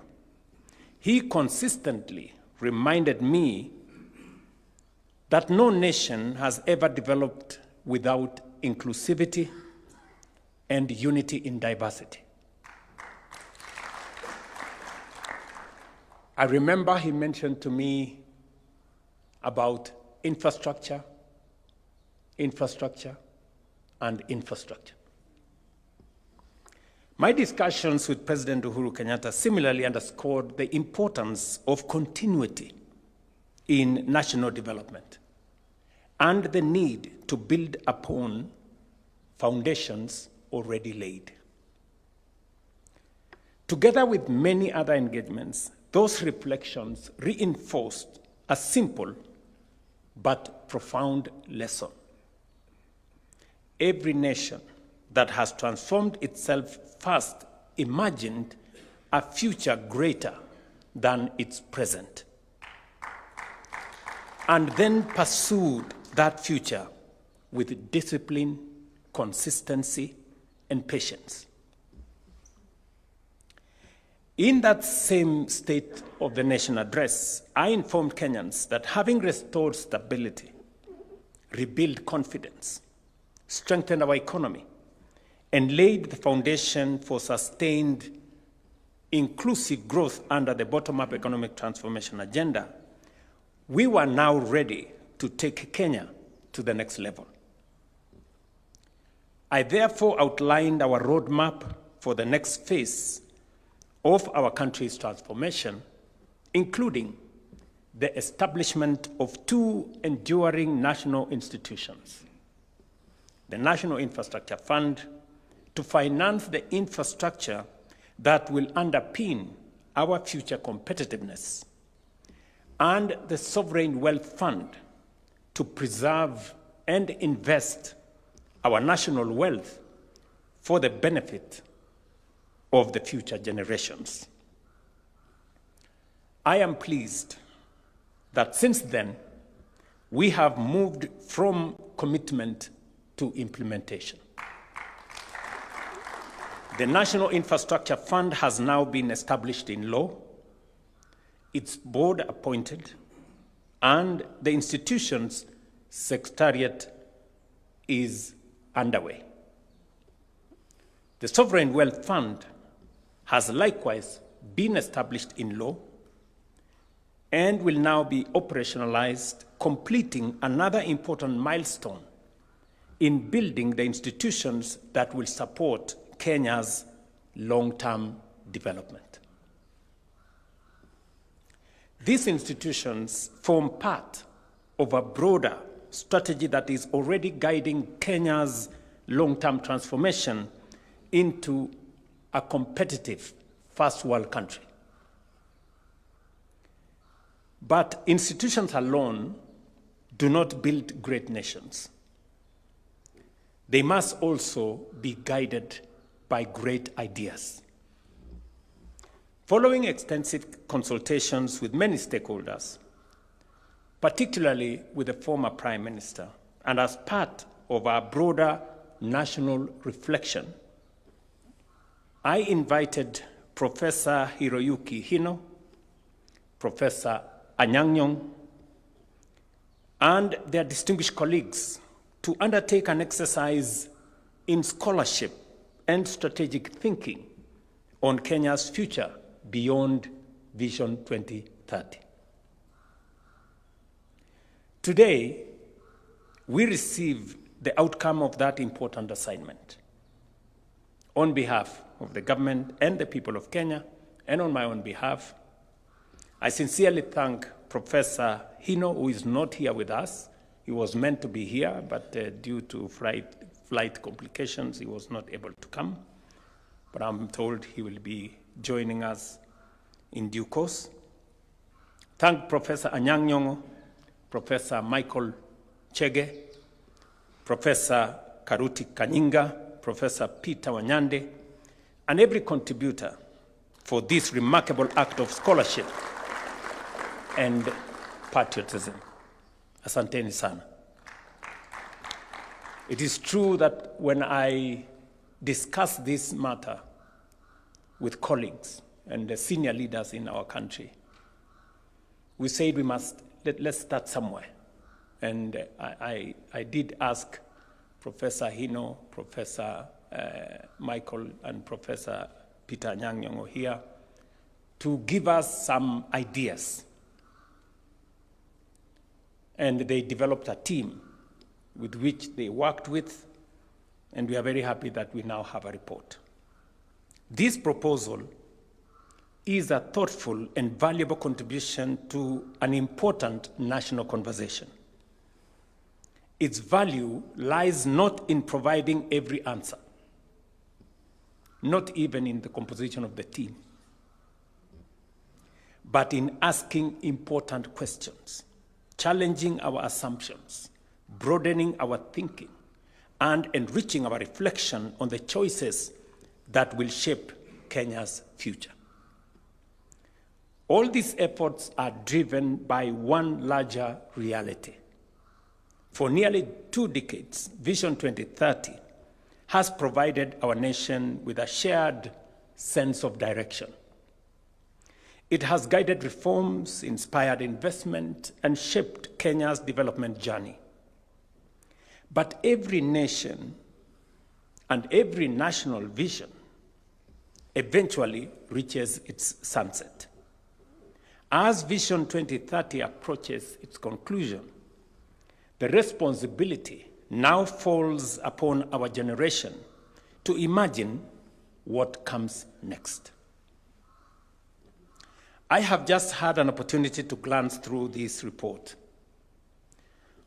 he consistently reminded me that no nation has ever developed without inclusivity and unity in diversity. I remember he mentioned to me about infrastructure, and infrastructure. My discussions with President Uhuru Kenyatta similarly underscored the importance of continuity in national development and the need to build upon foundations already laid. Together with many other engagements, those reflections reinforced a simple but profound lesson. Every nation that has transformed itself first imagined a future greater than its present, and then pursued that future with discipline, consistency, and patience. In that same State of the Nation address, I informed Kenyans that having restored stability, rebuilt confidence, strengthened our economy, and laid the foundation for sustained inclusive growth under the bottom-up economic transformation agenda, we were now ready to take Kenya to the next level. I therefore outlined our roadmap for the next phase of our country's transformation, including the establishment of two enduring national institutions: the National Infrastructure Fund, to finance the infrastructure that will underpin our future competitiveness, and the Sovereign Wealth Fund, to preserve and invest our national wealth for the benefit of the future generations. I am pleased that since then, we have moved from commitment to implementation. The National Infrastructure Fund has now been established in law, its board appointed, and the institution's secretariat is underway. The Sovereign Wealth Fund has likewise been established in law and will now be operationalized, completing another important milestone in building the institutions that will support Kenya's long-term development. These institutions form part of a broader strategy that is already guiding Kenya's long-term transformation into a competitive first world country. But institutions alone do not build great nations. They must also be guided by great ideas. Following extensive consultations with many stakeholders, particularly with the former Prime Minister, and as part of our broader national reflection, I invited Professor Hiroyuki Hino, Professor Anyang' Nyong'o, and their distinguished colleagues to undertake an exercise in scholarship and strategic thinking on Kenya's future beyond Vision 2030. Today, we receive the outcome of that important assignment. On behalf of the government and the people of Kenya, and on my own behalf, I sincerely thank Professor Hino, who is not here with us. He was meant to be here, but due to flight complications, he was not able to come. But I'm told he will be joining us in due course. Thank Professor Anyang' Nyong'o, Professor Michael Chege, Professor Karuti Kanyinga, Professor Peter Wanyande, and every contributor for this remarkable act of scholarship and patriotism. Asanteni sana. It is true that when I discuss this matter with colleagues and the senior leaders in our country, we said let's start somewhere. And I did ask Professor Hino, Professor Michael, and Professor Peter Anyang' Nyong'o here to give us some ideas. And they developed a team with which they worked with, and we are very happy that we now have a report. This proposal is a thoughtful and valuable contribution to an important national conversation. Its value lies not in providing every answer, not even in the composition of the team, but in asking important questions, challenging our assumptions, broadening our thinking, and enriching our reflection on the choices that will shape Kenya's future. All these efforts are driven by one larger reality. For nearly 2 decades, Vision 2030 has provided our nation with a shared sense of direction. It has guided reforms, inspired investment, and shaped Kenya's development journey. But every nation and every national vision eventually reaches its sunset. As Vision 2030 approaches its conclusion, the responsibility now falls upon our generation to imagine what comes next. I have just had an opportunity to glance through this report.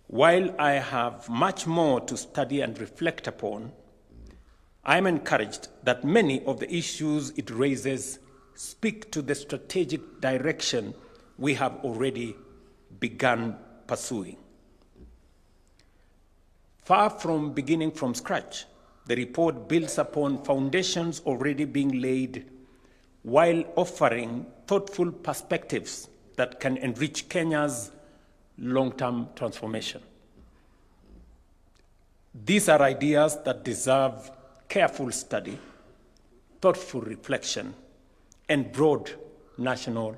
While I have much more to study and reflect upon, I am encouraged that many of the issues it raises speak to the strategic direction we have already begun pursuing. Far from beginning from scratch, the report builds upon foundations already being laid while offering thoughtful perspectives that can enrich Kenya's long-term transformation. These are ideas that deserve careful study, thoughtful reflection, and broad national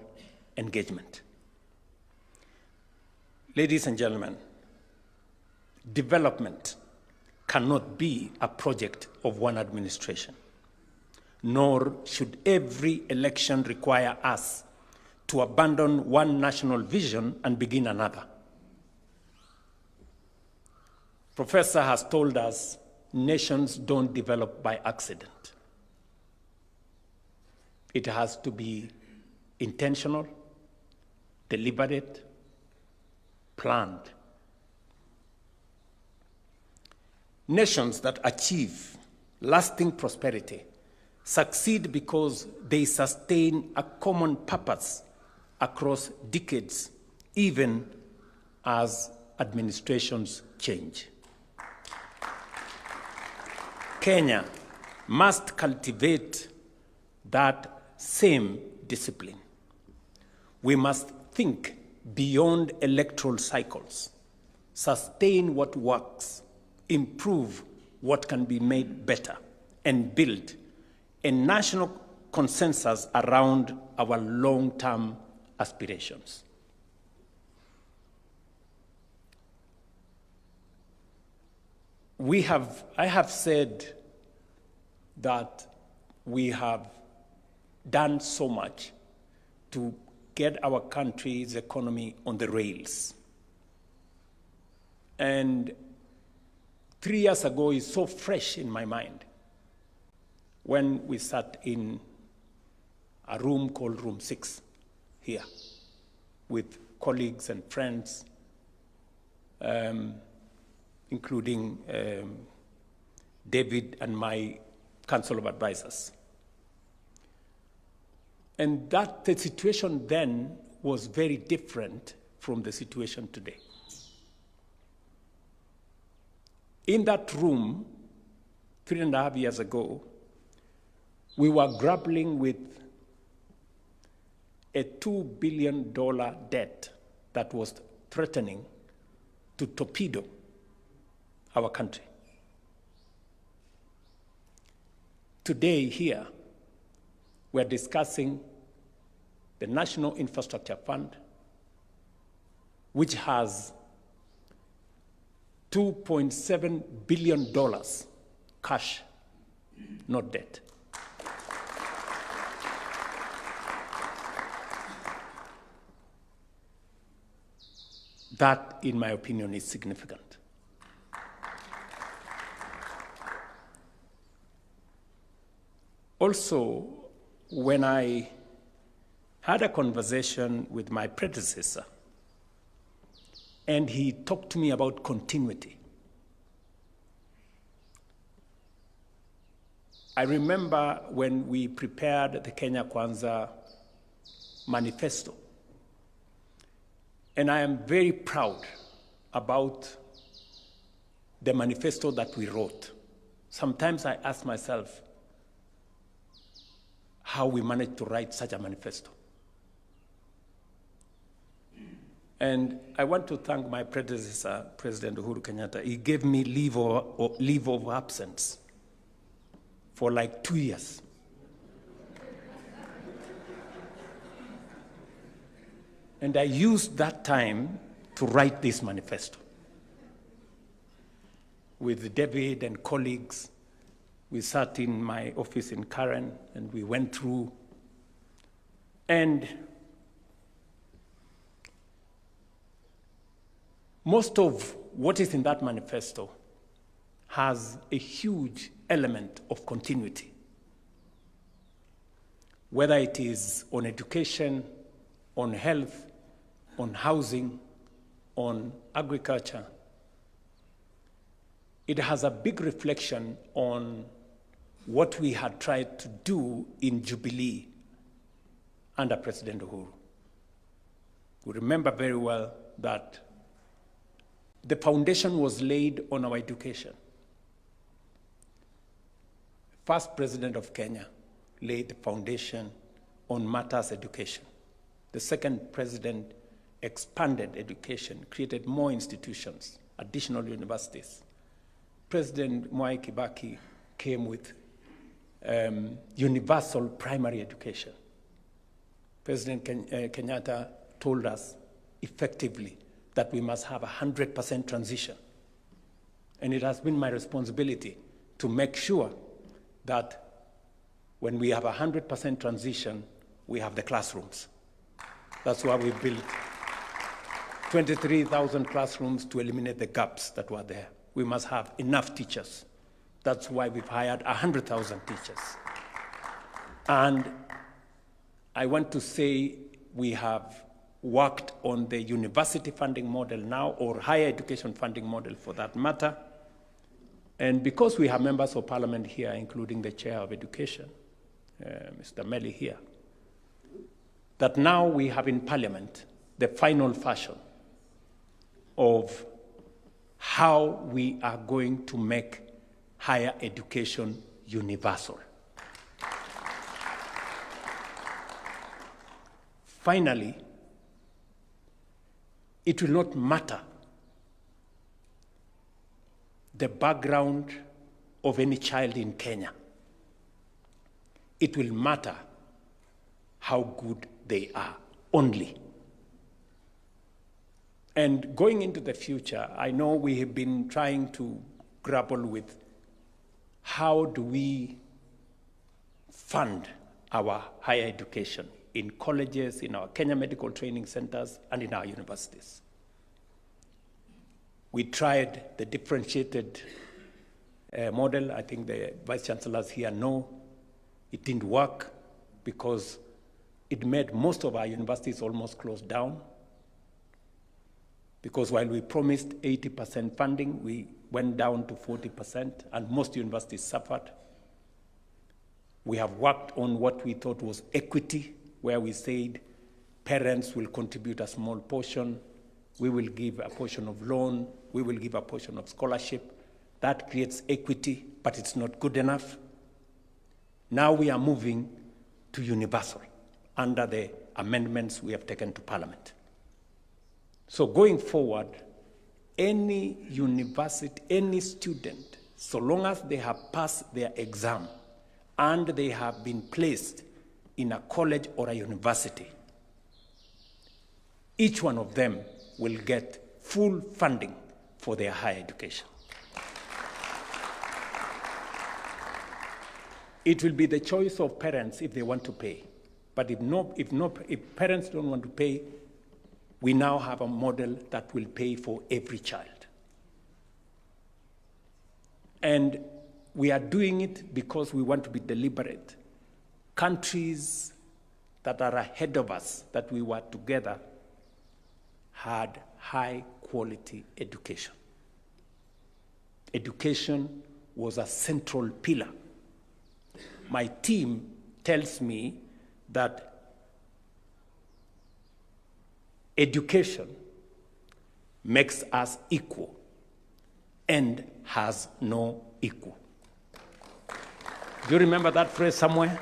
engagement. Ladies and gentlemen, development cannot be a project of one administration, nor should every election require us to abandon one national vision and begin another. Professor has told us nations don't develop by accident. It has to be intentional, deliberate, planned. Nations that achieve lasting prosperity succeed because they sustain a common purpose across decades, even as administrations change. Kenya must cultivate that same discipline. We must think beyond electoral cycles, sustain what works, improve what can be made better and build a national consensus around our long-term aspirations. I have said that we have done so much to get our country's economy on the rails. And 3 years ago is so fresh in my mind when we sat in a room called Room 6 here with colleagues and friends, including David and my Council of Advisors. And that the situation then was very different from the situation today. In that room, 3.5 years ago, we were grappling with a $2 billion debt that was threatening to torpedo our country. Today here, we're discussing the National Infrastructure Fund, which has $2.7 billion cash, not debt. That, in my opinion, is significant. Also, when I had a conversation with my predecessor, and he talked to me about continuity, I remember when we prepared the Kenya Kwanza manifesto, and I am very proud about the manifesto that we wrote. Sometimes I ask myself how we managed to write such a manifesto. And I want to thank my predecessor, President Uhuru Kenyatta. He gave me leave of absence for like 2 years. And I used that time to write this manifesto. With David and colleagues, we sat in my office in Karen and we went through. And most of what is in that manifesto has a huge element of continuity. Whether it is on education, on health, on housing, on agriculture, it has a big reflection on what we had tried to do in Jubilee under President Uhuru. We remember very well that the foundation was laid on our education. First president of Kenya laid the foundation on matters education. The second president expanded education, created more institutions, additional universities. President Mwai Kibaki came with universal primary education. President Kenyatta told us effectively that we must have 100% transition. And it has been my responsibility to make sure that when we have 100% transition, we have the classrooms. That's why we built 23,000 classrooms to eliminate the gaps that were there. We must have enough teachers. That's why we've hired 100,000 teachers. And I want to say we have worked on the university funding model now, or higher education funding model for that matter. And because we have members of parliament here, including the chair of education, Mr. Meli here, that now we have in parliament the final version of how we are going to make higher education universal. Finally, it will not matter the background of any child in Kenya. It will matter how good they are only. And going into the future, I know we have been trying to grapple with how do we fund our higher education in colleges, in our Kenya medical training centers, and in our universities. We tried the differentiated model. I think the vice chancellors here know it didn't work because it made most of our universities almost close down. Because while we promised 80% funding, we went down to 40%, and most universities suffered. We have worked on what we thought was equity, where we said parents will contribute a small portion, we will give a portion of loan, we will give a portion of scholarship. That creates equity, but it's not good enough. Now we are moving to universal under the amendments we have taken to Parliament. So going forward, any university, any student, so long as they have passed their exam and they have been placed in a college or a university, each one of them will get full funding for their higher education. It will be the choice of parents if they want to pay. But if parents don't want to pay, we now have a model that will pay for every child. And we are doing it because we want to be deliberate. Countries that are ahead of us, that we were together, had high quality education. Education was a central pillar. My team tells me that education makes us equal and has no equal. Do you remember that phrase somewhere?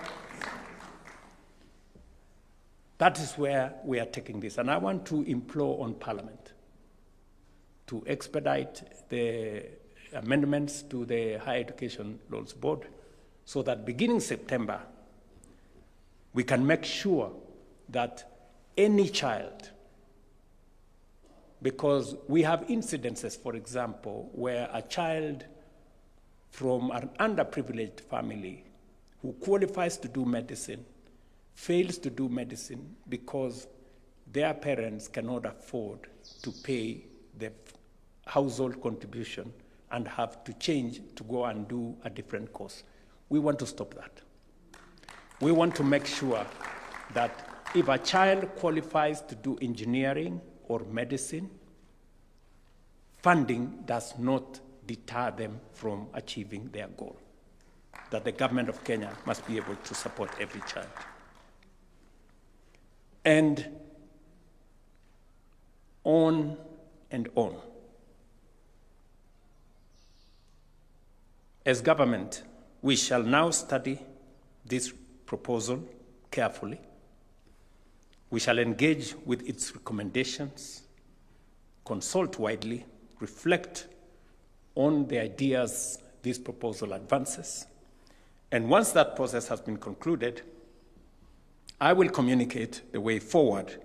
That is where we are taking this. And I want to implore on Parliament to expedite the amendments to the Higher Education Laws Board so that beginning September, we can make sure that any child, because we have incidences, for example, where a child from an underprivileged family who qualifies to do medicine fails to do medicine because their parents cannot afford to pay the household contribution and have to change to go and do a different course. We want to stop that. We want to make sure that if a child qualifies to do engineering or medicine, funding does not deter them from achieving their goal. That the government of Kenya must be able to support every child. And on and on. As government, we shall now study this proposal carefully. We shall engage with its recommendations, consult widely, reflect on the ideas this proposal advances. And once that process has been concluded, I will communicate the way forward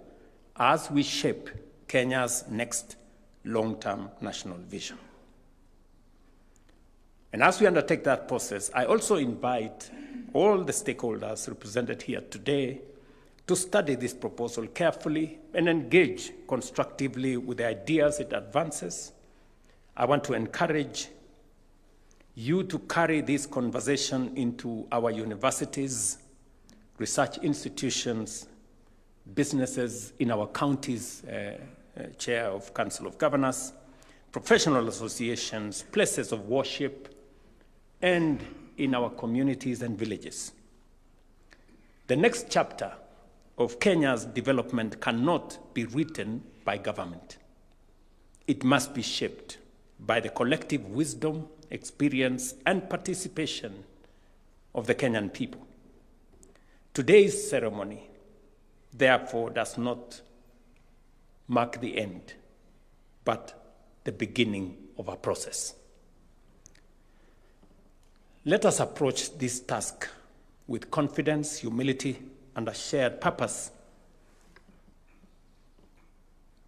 as we shape Kenya's next long-term national vision. And as we undertake that process, I also invite all the stakeholders represented here today to study this proposal carefully and engage constructively with the ideas it advances. I want to encourage you to carry this conversation into our universities, research institutions, businesses in our counties, chair of Council of Governors, professional associations, places of worship, and in our communities and villages. The next chapter of Kenya's development cannot be written by government. It must be shaped by the collective wisdom, experience, and participation of the Kenyan people. Today's ceremony, therefore, does not mark the end, but the beginning of a process. Let us approach this task with confidence, humility, and a shared purpose,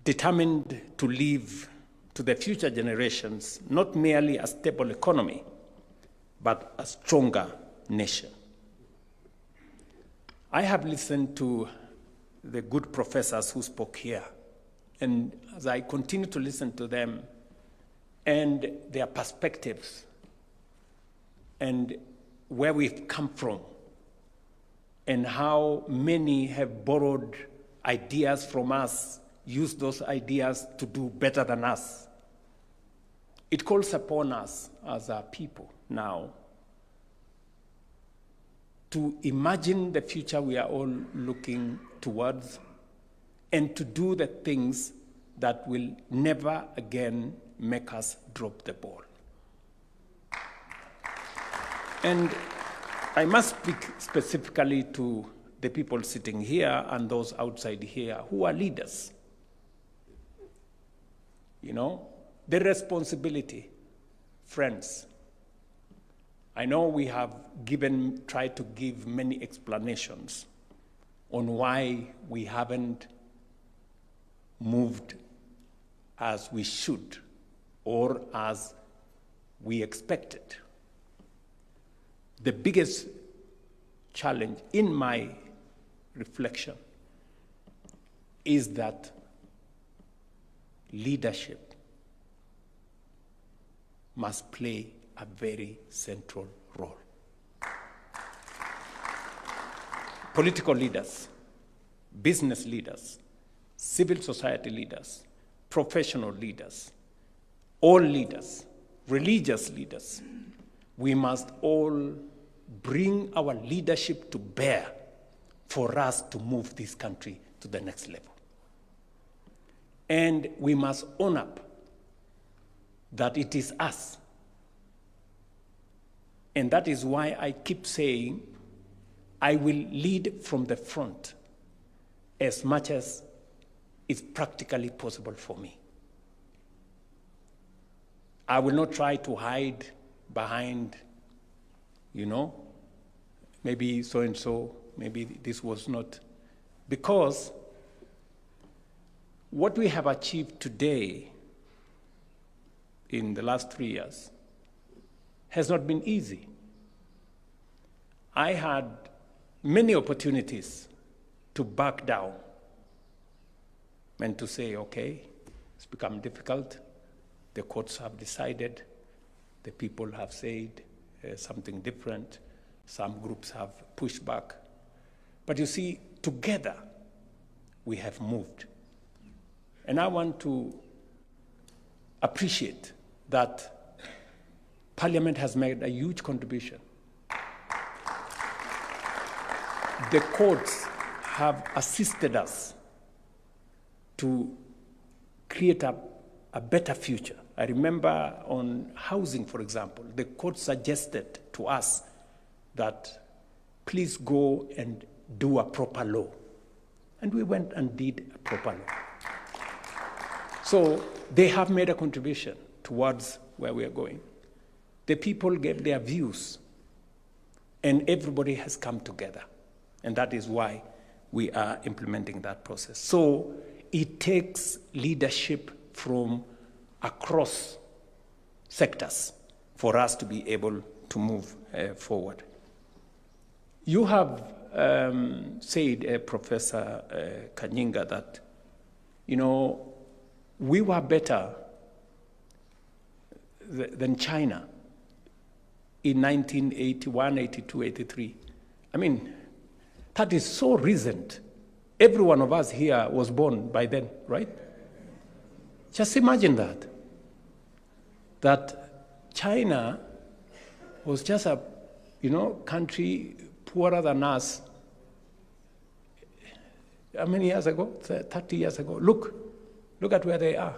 determined to leave to the future generations not merely a stable economy, but a stronger nation. I have listened to the good professors who spoke here, and as I continue to listen to them and their perspectives and where we've come from and how many have borrowed ideas from us, used those ideas to do better than us, it calls upon us as a people now to imagine the future we are all looking towards and to do the things that will never again make us drop the ball. And I must speak specifically to the people sitting here and those outside here who are leaders. You know, the responsibility, friends. I know we have tried to give many explanations on why we haven't moved as we should or as we expected. The biggest challenge in my reflection is that leadership must play a very central role. Political leaders, business leaders, civil society leaders, professional leaders, all leaders, religious leaders, we must all bring our leadership to bear for us to move this country to the next level. And we must own up that it is us. And that is why I keep saying, I will lead from the front as much as is practically possible for me. I will not try to hide behind, you know, maybe so-and-so, maybe this was not. Because what we have achieved today in the last 3 years has not been easy. I had many opportunities to back down and to say, okay, it's become difficult. The courts have decided. The people have said something different. Some groups have pushed back. But you see, together, we have moved. And I want to appreciate that Parliament has made a huge contribution. The courts have assisted us to create a better future. I remember on housing, for example, the court suggested to us that please go and do a proper law. And we went and did a proper law. So they have made a contribution towards where we are going. The people gave their views, and everybody has come together. And that is why we are implementing that process. So it takes leadership from across sectors for us to be able to move forward. You have said, Professor Kanyinga, that, you know, we were better than China in 1981, 82, 83. I mean, that is so recent. Every one of us here was born by then, right? Just imagine that. That China was just a, country poorer than us. How many years ago? 30 years ago. Look at where they are.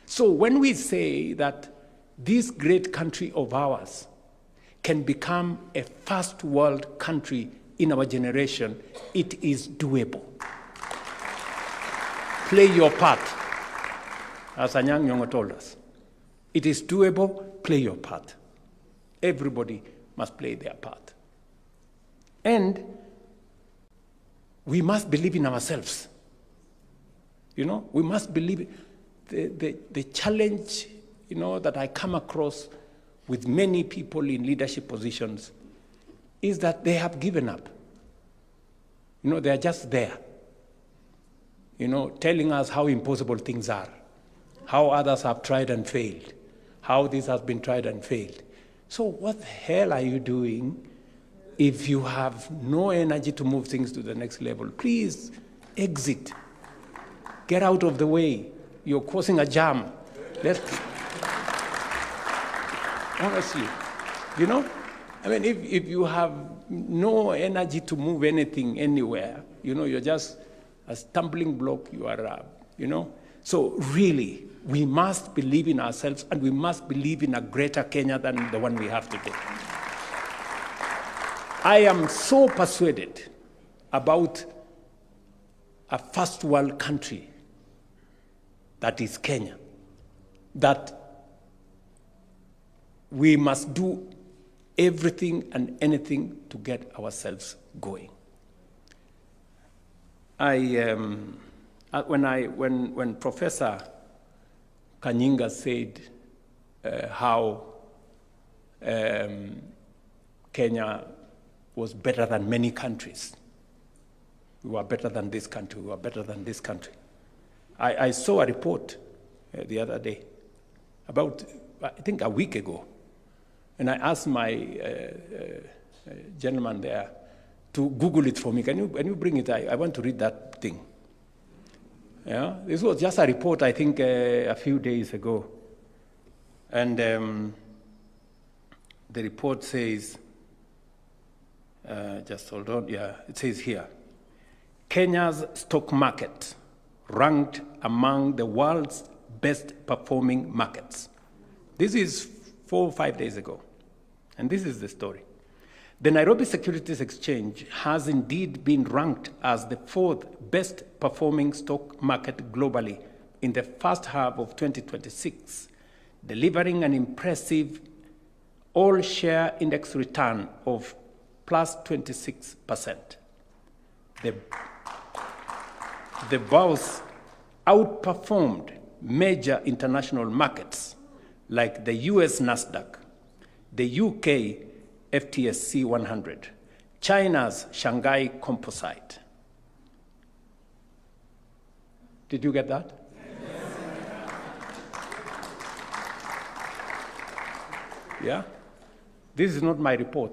So when we say that this great country of ours can become a first world country in our generation, it is doable. Play your part, as Anyang Nyong'o told us. It is doable, play your part. Everybody must play their part. And we must believe in ourselves. You know, we must believe. The challenge, you know, that I come across with many people in leadership positions is that they have given up. You know, they're just there, you know, telling us how impossible things are, how others have tried and failed, how this has been tried and failed. So what the hell are you doing if you have no energy to move things to the next level? Please exit. Get out of the way. You're causing a jam. Honestly, you know? I mean, if you have no energy to move anything anywhere, you know, you're just a stumbling block, you are, you know? So really, we must believe in ourselves, and we must believe in a greater Kenya than the one we have today. I am so persuaded about a first world country that is Kenya, that we must do everything and anything to get ourselves going. When Professor Kanyinga said how Kenya was better than many countries, we were better than this country, we were better than this country. I saw a report the other day, about, I think, a week ago, and I asked my gentleman there to Google it for me. Can you bring it? I want to read that thing. Yeah, this was just a report, I think, a few days ago. And the report says, just hold on, yeah, it says here, Kenya's stock market ranked among the world's best performing markets. This is 4 or 5 days ago. And this is the story. The Nairobi Securities Exchange has indeed been ranked as the 4th best performing stock market globally in the first half of 2026, delivering an impressive all-share index return of plus 26%. The bourse outperformed major international markets like the US Nasdaq, the UK FTSE 100, China's Shanghai Composite. Did you get that? Yeah? This is not my report.